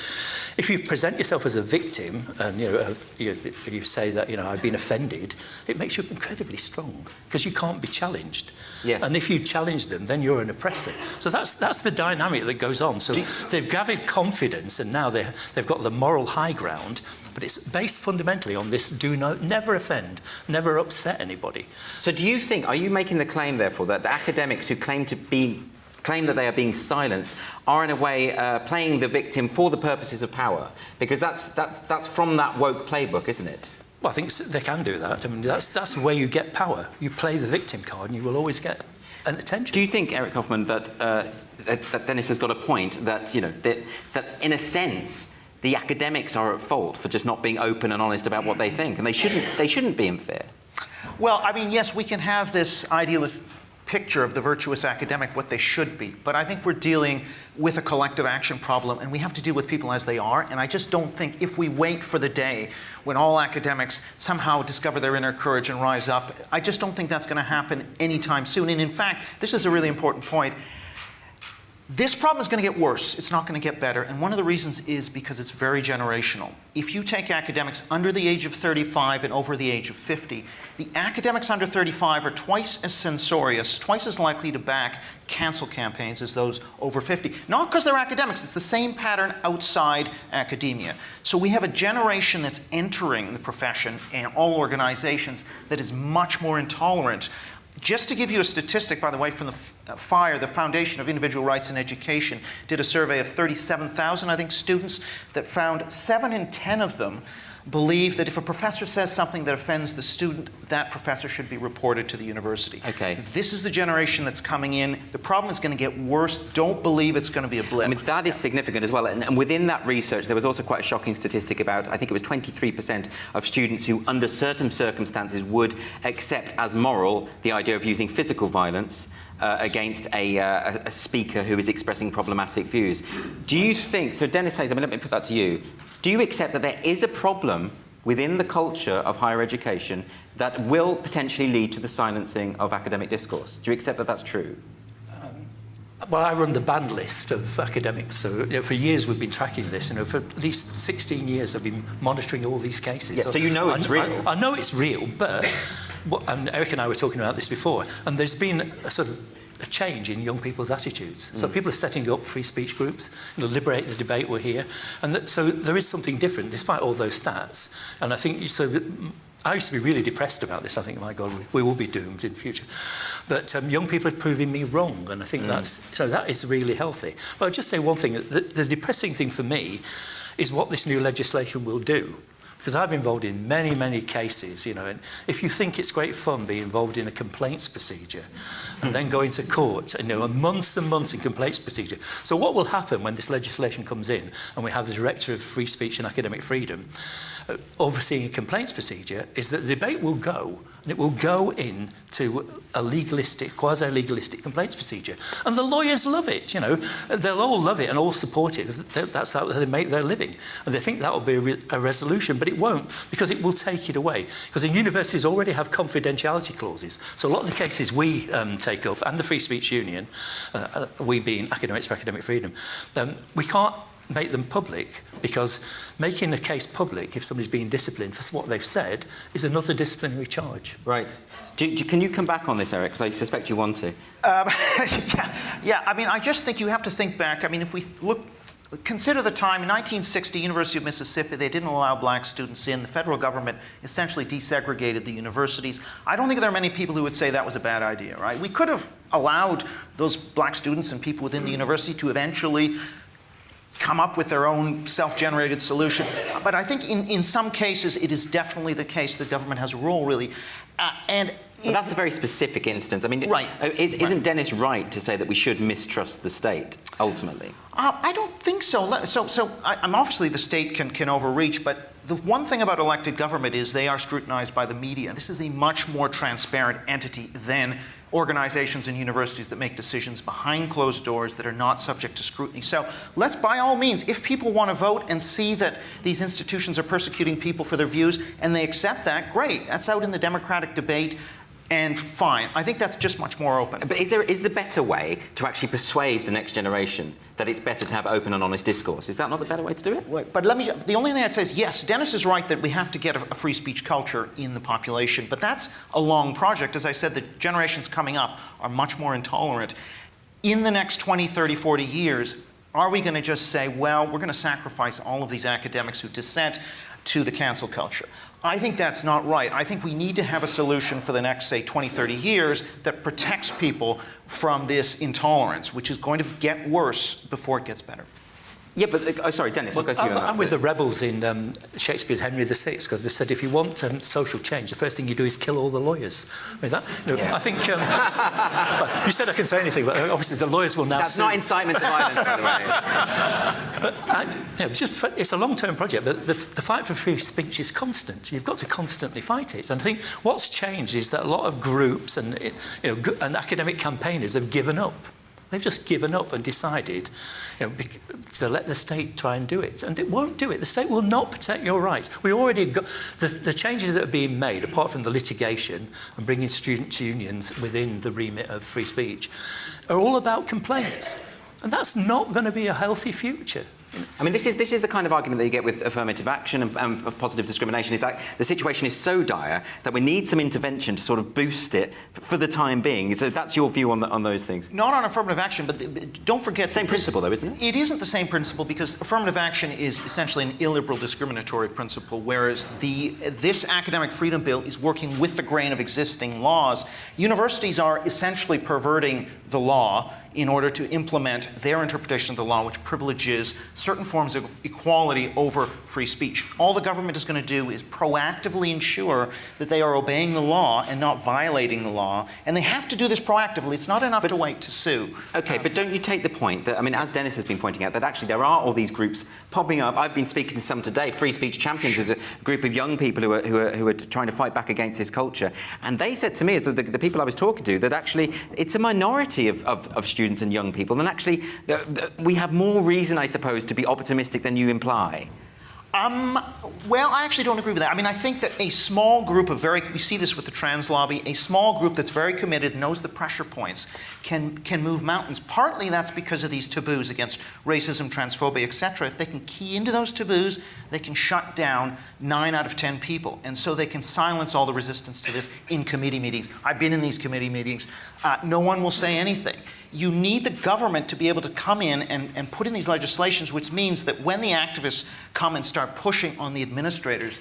if you present yourself as a victim and you say that I've been offended, it makes you incredibly strong because you can't be challenged. Yes. And if you challenge them, then you're an oppressor. So that's the dynamic that goes on. So they've gathered confidence, and now they've got the moral high ground. But it's based fundamentally on this: never offend, never upset anybody. So do you think? Are you making the claim, therefore, that the academics who claim that they are being silenced are in a way playing the victim for the purposes of power? Because that's from that woke playbook, isn't it? Well, I think they can do that. I mean, that's the way you get power. You play the victim card, and you will always get an attention. Do you think, Eric Hoffman, that Dennis has got a point that that in a sense the academics are at fault for just not being open and honest about what they think, and they shouldn't be unfair? Well, I mean, yes, we can have this idealist picture of the virtuous academic, what they should be, but I think we're dealing with a collective action problem, and we have to deal with people as they are. And I just don't think if we wait for the day when all academics somehow discover their inner courage and rise up, I just don't think that's going to happen anytime soon. And in fact, this is a really important point. This problem is going to get worse. It's not going to get better. And one of the reasons is because it's very generational. If you take academics under the age of 35 and over the age of 50, the academics under 35 are twice as censorious, twice as likely to back cancel campaigns as those over 50. Not because they're academics. It's the same pattern outside academia. So we have a generation that's entering the profession and all organizations that is much more intolerant. Just to give you a statistic, by the way, from the FIRE, the Foundation of Individual Rights in Education, did a survey of 37,000, I think, students that found 7 in 10 of them believe that if a professor says something that offends the student, that professor should be reported to the university. Okay. This is the generation that's coming in. The problem is going to get worse. Don't believe it's going to be a blip. I mean, that is significant as well. And within that research, there was also quite a shocking statistic about, I think it was 23% of students who, under certain circumstances, would accept as moral the idea of using physical violence against a speaker who is expressing problematic views. Do you think, so Dennis Hayes, let me put that to you, do you accept that there is a problem within the culture of higher education that will potentially lead to the silencing of academic discourse? Do you accept that that's true? Well, I run the banned list of academics, so for years we've been tracking this. For at least 16 years I've been monitoring all these cases. Yeah, so you know it's real. I know it's real, but Eric and I were talking about this before, and there's been a sort of a change in young people's attitudes. So people are setting up free speech groups, liberate the debate, we're here. And so there is something different, despite all those stats. And I think, I used to be really depressed about this. I think, my God, we will be doomed in the future. But young people are proving me wrong, and I think that is really healthy. But I'll just say one thing. The depressing thing for me is what this new legislation will do. Because I've been involved in many, many cases, and if you think it's great fun being involved in a complaints procedure and then going to court, months and months in complaints procedure. So what will happen when this legislation comes in and we have the Director of Free Speech and Academic Freedom overseeing a complaints procedure is that the debate will go, and it will go into a legalistic, quasi-legalistic complaints procedure. And the lawyers love it, They'll all love it and all support it, because that's how they make their living. And they think that will be a resolution, but it won't, because it will take it away. Because the universities already have confidentiality clauses. So a lot of the cases we take up, and the Free Speech Union, we being Academics for Academic Freedom, we can't make them public, because making a case public, if somebody's being disciplined for what they've said, is another disciplinary charge. Right. Can you come back on this, Eric? Because I suspect you want to. Yeah. I mean, I just think you have to think back. I mean, if we consider the time in 1960, University of Mississippi, they didn't allow black students in. The federal government essentially desegregated the universities. I don't think there are many people who would say that was a bad idea, right? We could have allowed those black students and people within the university to eventually come up with their own self-generated solution. But I think in some cases, it is definitely the case the government has a role, really. But that's a very specific instance. I mean, right. Isn't Dennis right to say that we should mistrust the state, ultimately? I don't think so. I'm obviously the state can overreach, but the one thing about elected government is they are scrutinized by the media. This is a much more transparent entity than organizations and universities that make decisions behind closed doors that are not subject to scrutiny. So let's, by all means, if people want to vote and see that these institutions are persecuting people for their views and they accept that, great. That's out in the democratic debate. And fine, I think that's just much more open. But is the better way to actually persuade the next generation that it's better to have open and honest discourse? Is that not the better way to do it? But the only thing I'd say is, yes, Dennis is right that we have to get a free speech culture in the population, but that's a long project. As I said, the generations coming up are much more intolerant. In the next 20, 30, 40 years, are we going to just say, well, we're going to sacrifice all of these academics who dissent to the cancel culture? I think that's not right. I think we need to have a solution for the next, say, 20, 30 years that protects people from this intolerance, which is going to get worse before it gets better. Yeah, but, sorry, Dennis, I'll go to you on that. I'm with the rebels in Shakespeare's Henry VI, because they said if you want social change, the first thing you do is kill all the lawyers. I mean, I think... well, you said I can say anything, but obviously the lawyers will now... That's not incitement to violence, by the way. It's a long-term project, but the fight for free speech is constant. You've got to constantly fight it. And I think what's changed is that a lot of groups and academic campaigners have given up. They've just given up and decided to let the state try and do it. And it won't do it. The state will not protect your rights. We already got... The changes that are being made, apart from the litigation and bringing student unions within the remit of free speech, are all about complaints. And that's not going to be a healthy future. I mean, this is the kind of argument that you get with affirmative action and positive discrimination. Is that the situation is so dire that we need some intervention to sort of boost it for the time being. So that's your view on those things? Not on affirmative action, but don't forget... Same principle, though, isn't it? It isn't the same principle, because affirmative action is essentially an illiberal discriminatory principle, whereas this academic freedom bill is working with the grain of existing laws. Universities are essentially perverting the law in order to implement their interpretation of the law, which privileges certain forms of equality over free speech. All the government is going to do is proactively ensure that they are obeying the law and not violating the law, and they have to do this proactively. It's not enough to wait to sue. Okay, but don't you take the point that, I mean, as Dennis has been pointing out, that actually there are all these groups popping up. I've been speaking to some today. Free Speech Champions is a group of young people who are trying to fight back against this culture, and they said to me, as the people I was talking to, that actually it's a minority of students and young people, and actually we have more reason, I suppose, to be optimistic than you imply. Well, I actually don't agree with that. I mean, I think that a small group of we see this with the trans lobby, a small group that's very committed, knows the pressure points, can move mountains. Partly that's because of these taboos against racism, transphobia, etc. If they can key into those taboos, they can shut down 9 out of 10 people. And so they can silence all the resistance to this in committee meetings. I've been in these committee meetings. No one will say anything. You need the government to be able to come in and put in these legislations, which means that when the activists come and start pushing on the administrators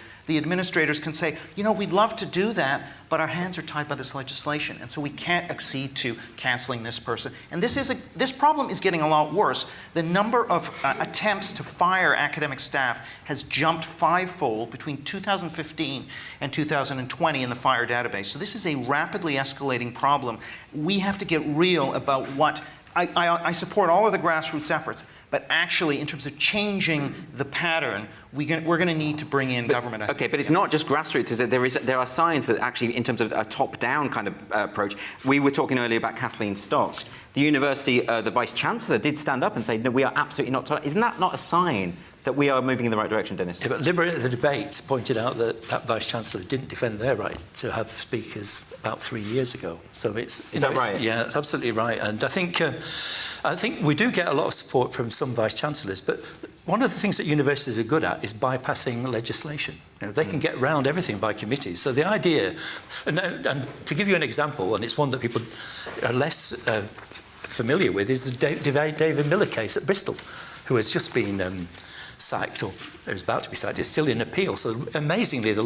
can say, you know, we'd love to do that, but our hands are tied by this legislation, and so we can't accede to canceling this person. And this problem is getting a lot worse. The number of attempts to fire academic staff has jumped 5-fold between 2015 and 2020 in the fire database. So this is a rapidly escalating problem. We have to get real about what... I support all of the grassroots efforts, but actually, in terms of changing the pattern, we're going to need to bring in government. Okay, but it's not just grassroots, is it? There are signs that actually, in terms of a top-down kind of approach, we were talking earlier about Kathleen Stock. The university, the Vice-Chancellor did stand up and say, no, we are absolutely not tolerant. Isn't that not a sign that we are moving in the right direction, Dennis? Yeah, but Liberate the Debate pointed out that Vice-Chancellor didn't defend their right to have speakers about 3 years ago. So it's... Is that right? Yeah, that's absolutely right. And I think we do get a lot of support from some Vice-Chancellors, but one of the things that universities are good at is bypassing legislation. You know, they can get around everything by committees. So the idea... And to give you an example, and it's one that people are less familiar with, is the David Miller case at Bristol, who has just been... sacked, or is about to be sacked. It's still in appeal. So amazingly, the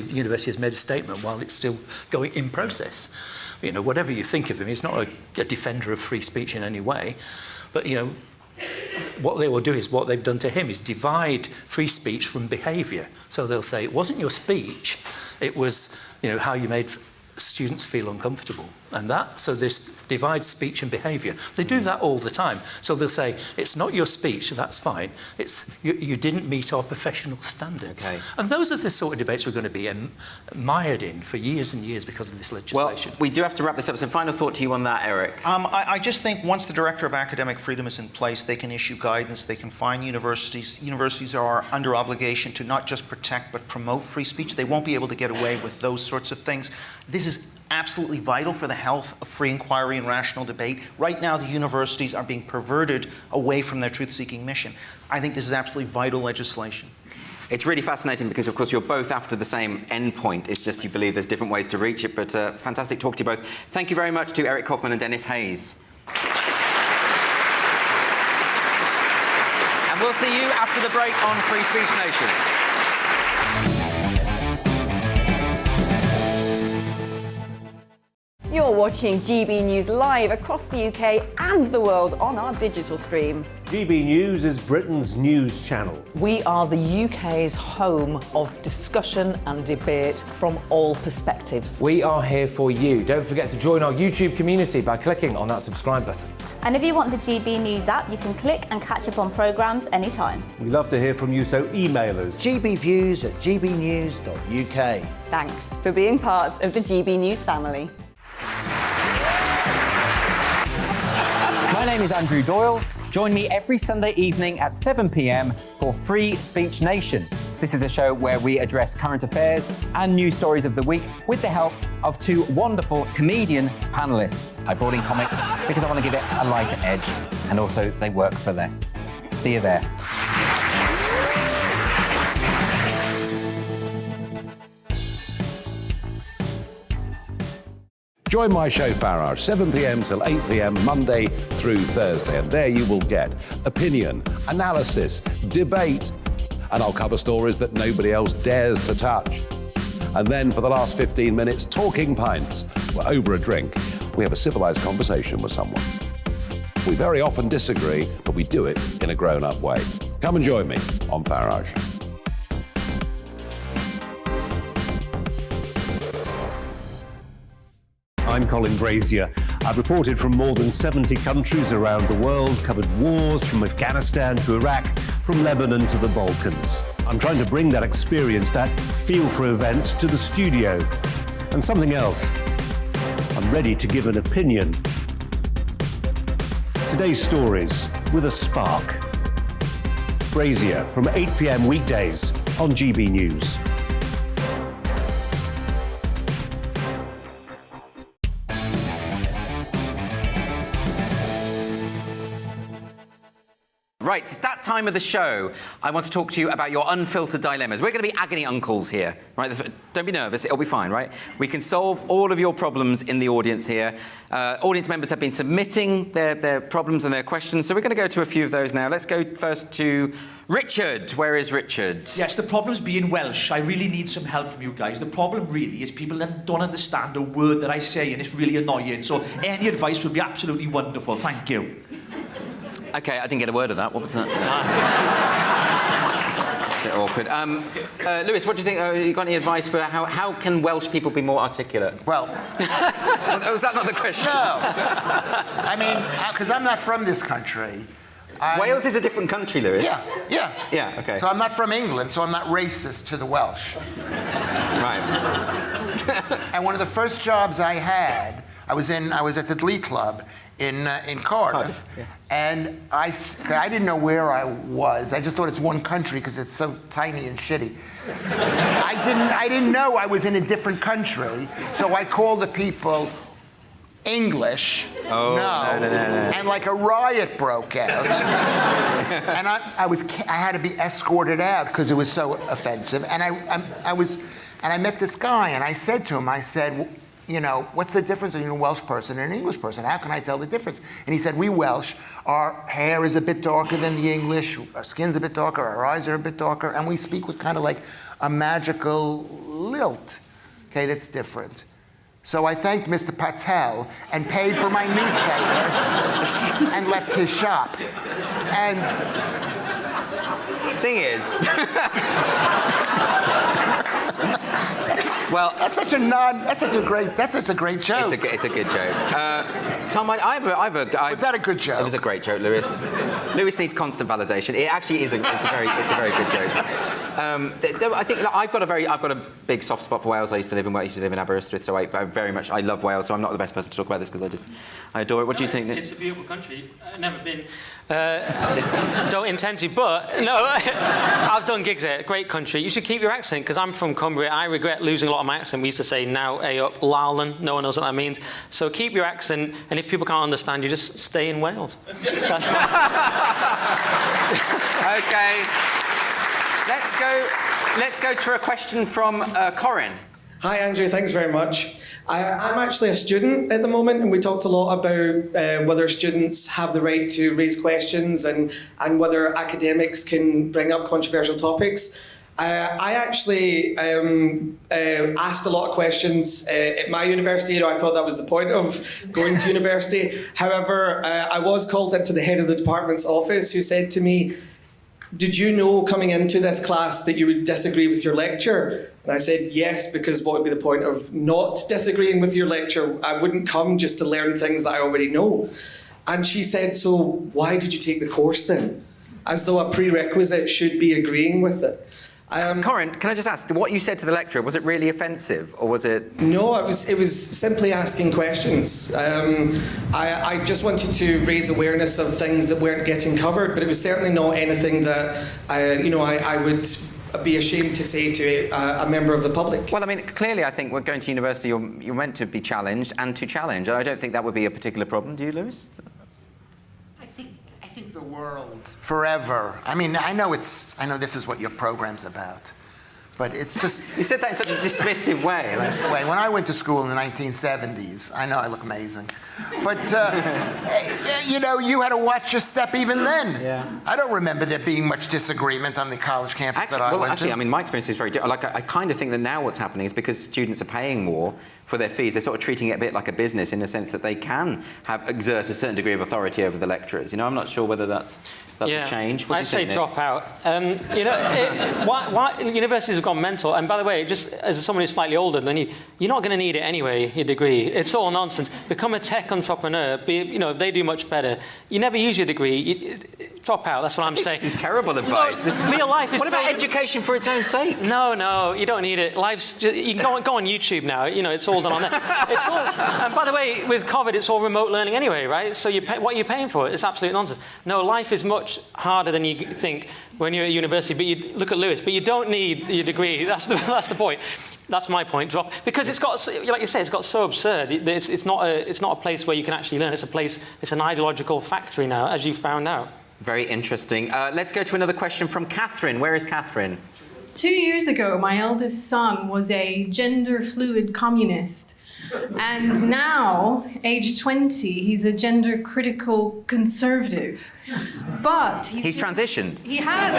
university has made a statement while it's still going in process. You know, whatever you think of him, he's not a defender of free speech in any way. But, you know, what they will do is what they've done to him is divide free speech from behaviour. So they'll say, it wasn't your speech, it was, you know, how you made students feel uncomfortable. And so this divides speech and behaviour. They do that all the time. So they'll say, it's not your speech, that's fine. It's you didn't meet our professional standards. Okay. And those are the sort of debates we're going to be mired in for years and years because of this legislation. Well, we do have to wrap this up. So final thought to you on that, Eric. I just think once the Director of Academic Freedom is in place, they can issue guidance, they can fine universities. Universities are under obligation to not just protect but promote free speech. They won't be able to get away with those sorts of things. This is absolutely vital for the health of free inquiry and rational debate. Right now, the universities are being perverted away from their truth-seeking mission. I think this is absolutely vital legislation. It's really fascinating because, of course, you're both after the same endpoint. It's just you believe there's different ways to reach it. But fantastic talk to you both. Thank you very much to Eric Kaufman and Dennis Hayes. And we'll see you after the break on Free Speech Nation. You're watching GB News live across the UK and the world on our digital stream. GB News is Britain's news channel. We are the UK's home of discussion and debate from all perspectives. We are here for you. Don't forget to join our YouTube community by clicking on that subscribe button. And if you want the GB News app, you can click and catch up on programmes anytime. We love to hear from you, so email us. gbviews@gbnews.uk. Thanks for being part of the GB News family. My name is Andrew Doyle. Join me every Sunday evening at 7 p.m. for Free Speech Nation. This is a show where we address current affairs and news stories of the week with the help of two wonderful comedian panellists. I brought in comics because I want to give it a lighter edge, and also they work for less. See you there. Join my show Farage, 7 p.m. till 8 p.m. Monday through Thursday, and there you will get opinion, analysis, debate, and I'll cover stories that nobody else dares to touch. And then for the last 15 minutes, talking pints. We're over a drink. We have a civilized conversation with someone. We very often disagree, but we do it in a grown-up way. Come and join me on Farage. I'm Colin Brazier. I've reported from more than 70 countries around the world, covered wars from Afghanistan to Iraq, from Lebanon to the Balkans. I'm trying to bring that experience, that feel for events, to the studio. And something else. I'm ready to give an opinion. Today's stories with a spark. Brazier from 8 p.m. weekdays on GB News. Right, it's that time of the show. I want to talk to you about your unfiltered dilemmas. We're going to be agony uncles here, right? Don't be nervous, it'll be fine, right? We can solve all of your problems in the audience here. Audience members have been submitting their problems and their questions, so we're going to go to a few of those now. Let's go first to Richard. Where is Richard? Yes, the problem's being Welsh. I really need some help from you guys. The problem really is people don't understand a word that I say, and it's really annoying. So any advice would be absolutely wonderful. Thank you. Okay, I didn't get a word of that. What was that? A bit awkward. Lewis, what do you think? You got any advice for how can Welsh people be more articulate? Well... Was that not the question? No. I mean, because I'm not from this country. Wales is a different country, Lewis. Yeah. Yeah, okay. So I'm not from England, so I'm not racist to the Welsh. Right. And one of the first jobs I had, I was at the Glee Club in Cardiff, yeah. and I didn't know where I was. I just thought it's one country because it's so tiny and shitty. I didn't know I was in a different country, so I called the people English. Oh, no. And like a riot broke out. And I had to be escorted out because it was so offensive. And I met this guy, and I said to him, you know, what's the difference between a Welsh person and an English person? How can I tell the difference? And he said, we Welsh, our hair is a bit darker than the English, our skin's a bit darker, our eyes are a bit darker, and we speak with kind of like a magical lilt, okay, that's different. So I thanked Mr. Patel and paid for my newspaper and left his shop. And thing is... Well, that's such a great joke. It's a good joke. Tom, was that a good joke? It was a great joke, Lewis. Lewis needs constant validation. It actually is. It's a very good joke. I think I've got a big soft spot for Wales. I used to live in Aberystwyth, so I love Wales. So I'm not the best person to talk about this because I adore it. What do you think? It's a beautiful country. I've never been. Don't intend to, but no, I've done gigs there. Great country. You should keep your accent because I'm from Cumbria. I regret losing a lot of my accent. We used to say now, up, Larlan. No one knows what that means. So keep your accent, and if people can't understand you, just stay in Wales. That's Okay. Let's go to a question from Corin. Hi, Andrew. Thanks very much. I'm actually a student at the moment, and we talked a lot about whether students have the right to raise questions and whether academics can bring up controversial topics. I actually asked a lot of questions at my university. I thought that was the point of going to university. However, I was called into the head of the department's office, who said to me, "Did you know coming into this class that you would disagree with your lecture?" And I said, yes, because what would be the point of not disagreeing with your lecture? I wouldn't come just to learn things that I already know. And she said, so why did you take the course then? As though a prerequisite should be agreeing with it. Corin, can I just ask, what you said to the lecturer, was it really offensive, or was it... No, it was simply asking questions. I just wanted to raise awareness of things that weren't getting covered, but it was certainly not anything that I would be ashamed to say to a member of the public. Well, I mean, clearly I think we're going to university, you're meant to be challenged and to challenge. I don't think that would be a particular problem. Do you, Lewis? I think the world forever. I mean, I know this is what your program's about, but it's just... You said that in such a dismissive way. Wait, when I went to school in the 1970s, I know I look amazing, but you had to watch your step even then. Yeah. I don't remember there being much disagreement on the college campus that I went to. I mean, my experience is very different. Like, I kind of think that now what's happening is because students are paying more for their fees, they're sort of treating it a bit like a business in the sense that they can exert a certain degree of authority over the lecturers. I'm not sure whether that's a change. I say drop out. Why universities have gone mental. And by the way, just as someone who's slightly older than you, you're not going to need it anyway, your degree. It's all nonsense. Become a tech entrepreneur. They do much better. You never use your degree. Drop out. That's what I'm saying. This is terrible advice. Real life is what about education for its own sake? No, you don't need it. Life's just, you can go on YouTube now. It's all done on there. And by the way, with COVID, it's all remote learning anyway, right? So what are you paying for? It's absolute nonsense. No, life is much harder than you think when you're at university. But you look at Lewis. But you don't need your degree. That's the point. That's my point. Drop, because it's got, like you say, it's got so absurd. It's not a place where you can actually learn. It's an ideological factory now, as you found out. Very interesting. Let's go to another question from Catherine. Where is Catherine? 2 years ago, my eldest son was a gender-fluid communist. And now, age 20, he's a gender-critical conservative. But he's transitioned. He has.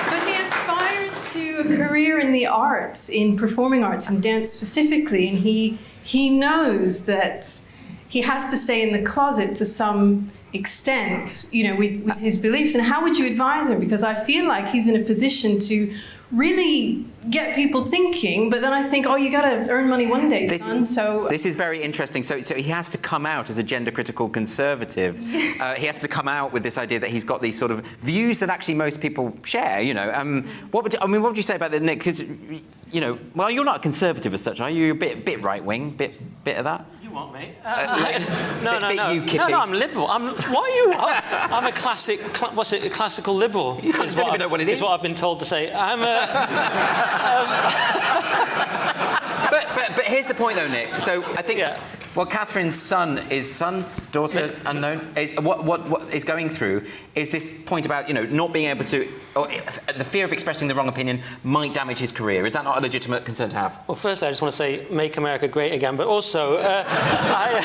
But he aspires to a career in the arts, in performing arts and dance specifically, and he knows that he has to stay in the closet to some extent, with his beliefs. And how would you advise him? Because I feel like he's in a position to really get people thinking, but then I think, you got to earn money one day, son. So this is very interesting. So he has to come out as a gender-critical conservative. He has to come out with this idea that he's got these sort of views that actually most people share. What would you say about that, Nick? Because well, you're not a conservative as such, are you? A bit right-wing, bit of that. What, mate? No, I'm liberal. What are you? I'm a classical liberal. You don't even know what it is. Is what I've been told to say. I'm But here's the point, though, Nick. So I think what Catherine's daughter, unknown, is what is going through is this point about not being able to, or the fear of expressing the wrong opinion might damage his career. Is that not a legitimate concern to have? Well, firstly, I just want to say, make America great again. But also, I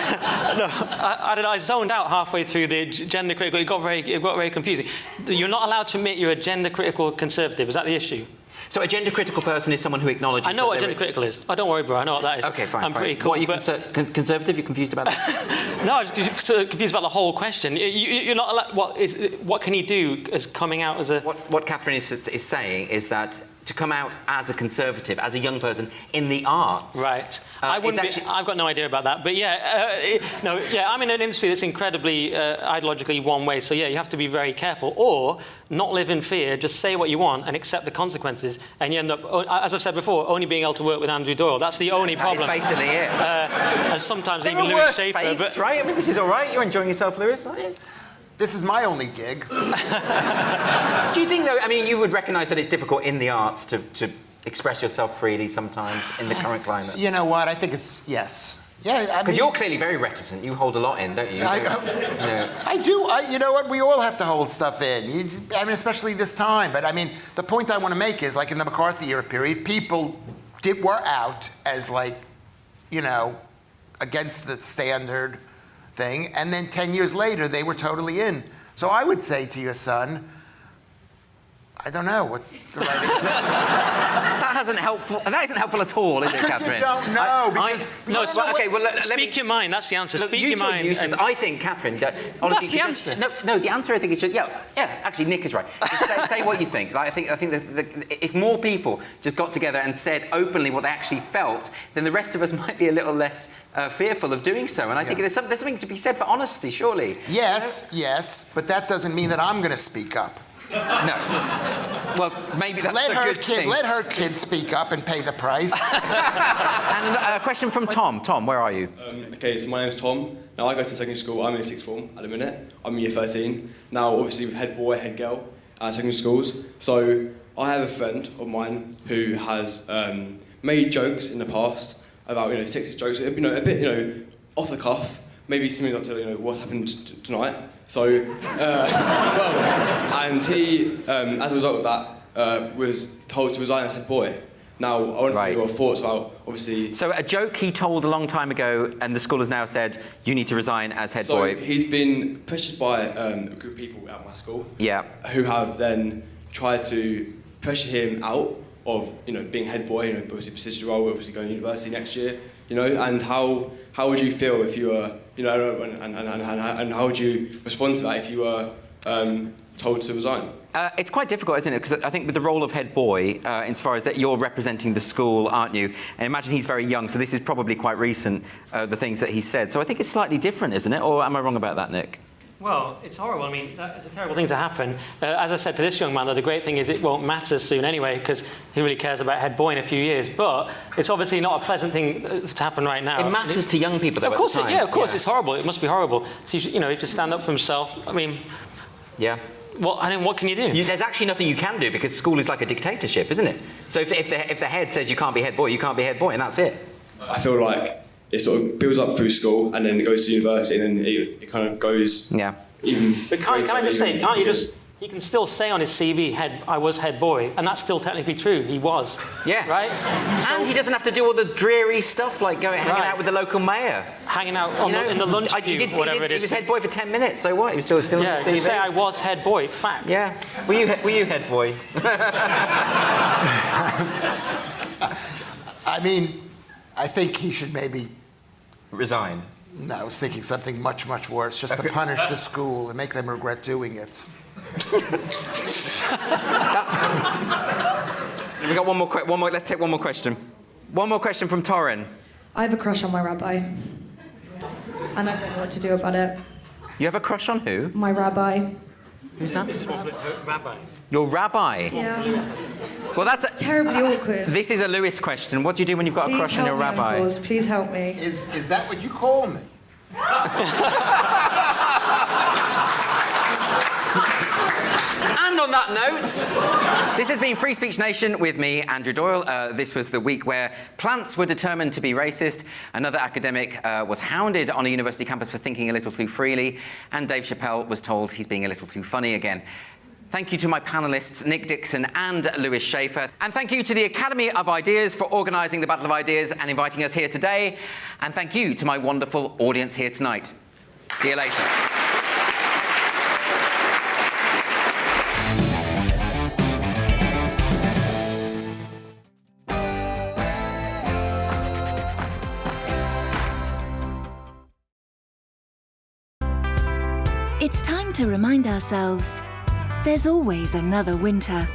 zoned out halfway through the gender critical. It got very confusing. You're not allowed to admit you're a gender critical conservative. Is that the issue? So a gender-critical person is someone who acknowledges... I know what gender-critical is. Oh, don't worry, bro. I know what that is. OK, fine. I'm pretty cool. What, are you conservative? You're confused about that? No, I was confused about the whole question. You're not allowed... What can he do as coming out as a... What Catherine is saying is that to come out as a conservative, as a young person in the arts... Right. I've got no idea about that. But I'm in an industry that's incredibly ideologically one way. So, you have to be very careful. Or not live in fear, just say what you want and accept the consequences. And you end up, as I've said before, only being able to work with Andrew Doyle. That's the only problem. That's basically it. And sometimes there even are Lewis worse Schaefer. fates, right? I mean, this is all right. You're enjoying yourself, Lewis, aren't you? This is my only gig. Do you think, though, I mean, you would recognise that it's difficult in the arts to express yourself freely sometimes in the current climate? You know what? I think it's, yes. Yeah, because you're clearly very reticent. You hold a lot in, don't you? I do. You know what? We all have to hold stuff in. I mean, especially this time. But I mean, the point I want to make is, like in the McCarthy era period, people were out as like, you know, against the standard thing, and then 10 years later, they were totally in. So I would say to your son, I don't know what the right answer is. That isn't helpful at all, is it, Catherine? You don't know, because... Speak your mind, that's the answer. Look, Speak your mind. Useless. I think, Catherine, that honestly... That's the answer. No, the answer, I think, is just... Yeah, actually, Nick is right. Just say what you think. Like, I think that if more people just got together and said openly what they actually felt, then the rest of us might be a little less fearful of doing so. And I think there's something to be said for honesty, surely. Yes, yes, but that doesn't mean that I'm going to speak up. No. Well, maybe that's a good thing. Let her kid speak up and pay the price. And a question from Tom. Tom, where are you? Okay, so my name's Tom. Now, I go to secondary school. I'm in sixth form at the minute. I'm in year 13. Now, obviously, with head boy, head girl at secondary schools. So I have a friend of mine who has made jokes in the past about, sexist jokes, a bit, off the cuff. Maybe similar to, what happened tonight. So, and he, as a result of that, was told to resign as head boy. Now, I want to know your thoughts about, obviously... So a joke he told a long time ago, and the school has now said, you need to resign as head boy. So he's been pressured by a group of people at my school. Yeah. Who have then tried to pressure him out of, being head boy, obviously prestigious role, obviously going to university next year, and how would you feel if you were, and how would you respond to that if you were told to resign? It's quite difficult, isn't it? Because I think with the role of head boy, insofar as that you're representing the school, aren't you? And imagine he's very young, so this is probably quite recent, the things that he said. So I think it's slightly different, isn't it? Or am I wrong about that, Nick? Well, it's horrible. I mean, it's a terrible thing to happen. As I said to this young man, though, the great thing is it won't matter soon anyway, because he really cares about head boy in a few years. But it's obviously not a pleasant thing to happen right now. It matters to young people, though. Of course, it's horrible. It must be horrible. So he should stand up for himself. I mean, yeah. Well, what can you do? There's actually nothing you can do because school is like a dictatorship, isn't it? So if the head says you can't be head boy, you can't be head boy, and that's it. I feel like it sort of builds up through school and then it goes to university and then it kind of goes. Yeah. But can I just say, he can still say on his CV, I was head boy, and that's still technically true. He was. Yeah. Right? And he doesn't have to do all the dreary stuff like hanging out with the local mayor. Hanging out in the lunch queue, whatever it is. He was head boy for 10 minutes, so what? He was still on the CV. You say I was head boy, fact. Yeah. Were you head boy? I mean, I think he should maybe... resign. No, I was thinking something much, much worse, just to punish the school and make them regret doing it. We got one more. Let's take one more question. One more question from Torrin. I have a crush on my rabbi, and I don't know what to do about it. You have a crush on who? My rabbi. Who's that? This is rabbi. Your rabbi? Yeah. Well, that's terribly awkward. This is a Lewis question. What do you do when you've got a crush on your rabbi? Uncles. Please help me. Is that what you call me? And on that note, this has been Free Speech Nation with me, Andrew Doyle. This was the week where plants were determined to be racist. Another academic was hounded on a university campus for thinking a little too freely. And Dave Chappelle was told he's being a little too funny again. Thank you to my panellists, Nick Dixon and Lewis Schaefer. And thank you to the Academy of Ideas for organising the Battle of Ideas and inviting us here today. And thank you to my wonderful audience here tonight. See you later. It's time to remind ourselves there's always another winter.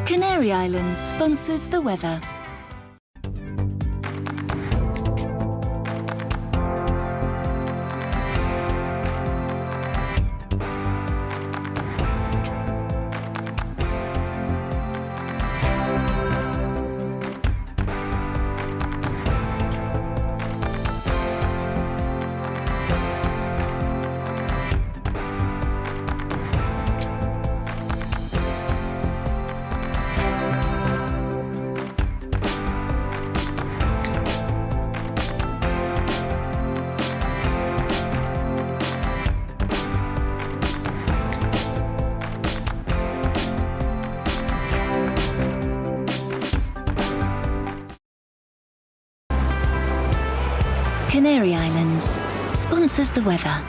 Canary Islands sponsors the weather. Canary Islands sponsors the weather.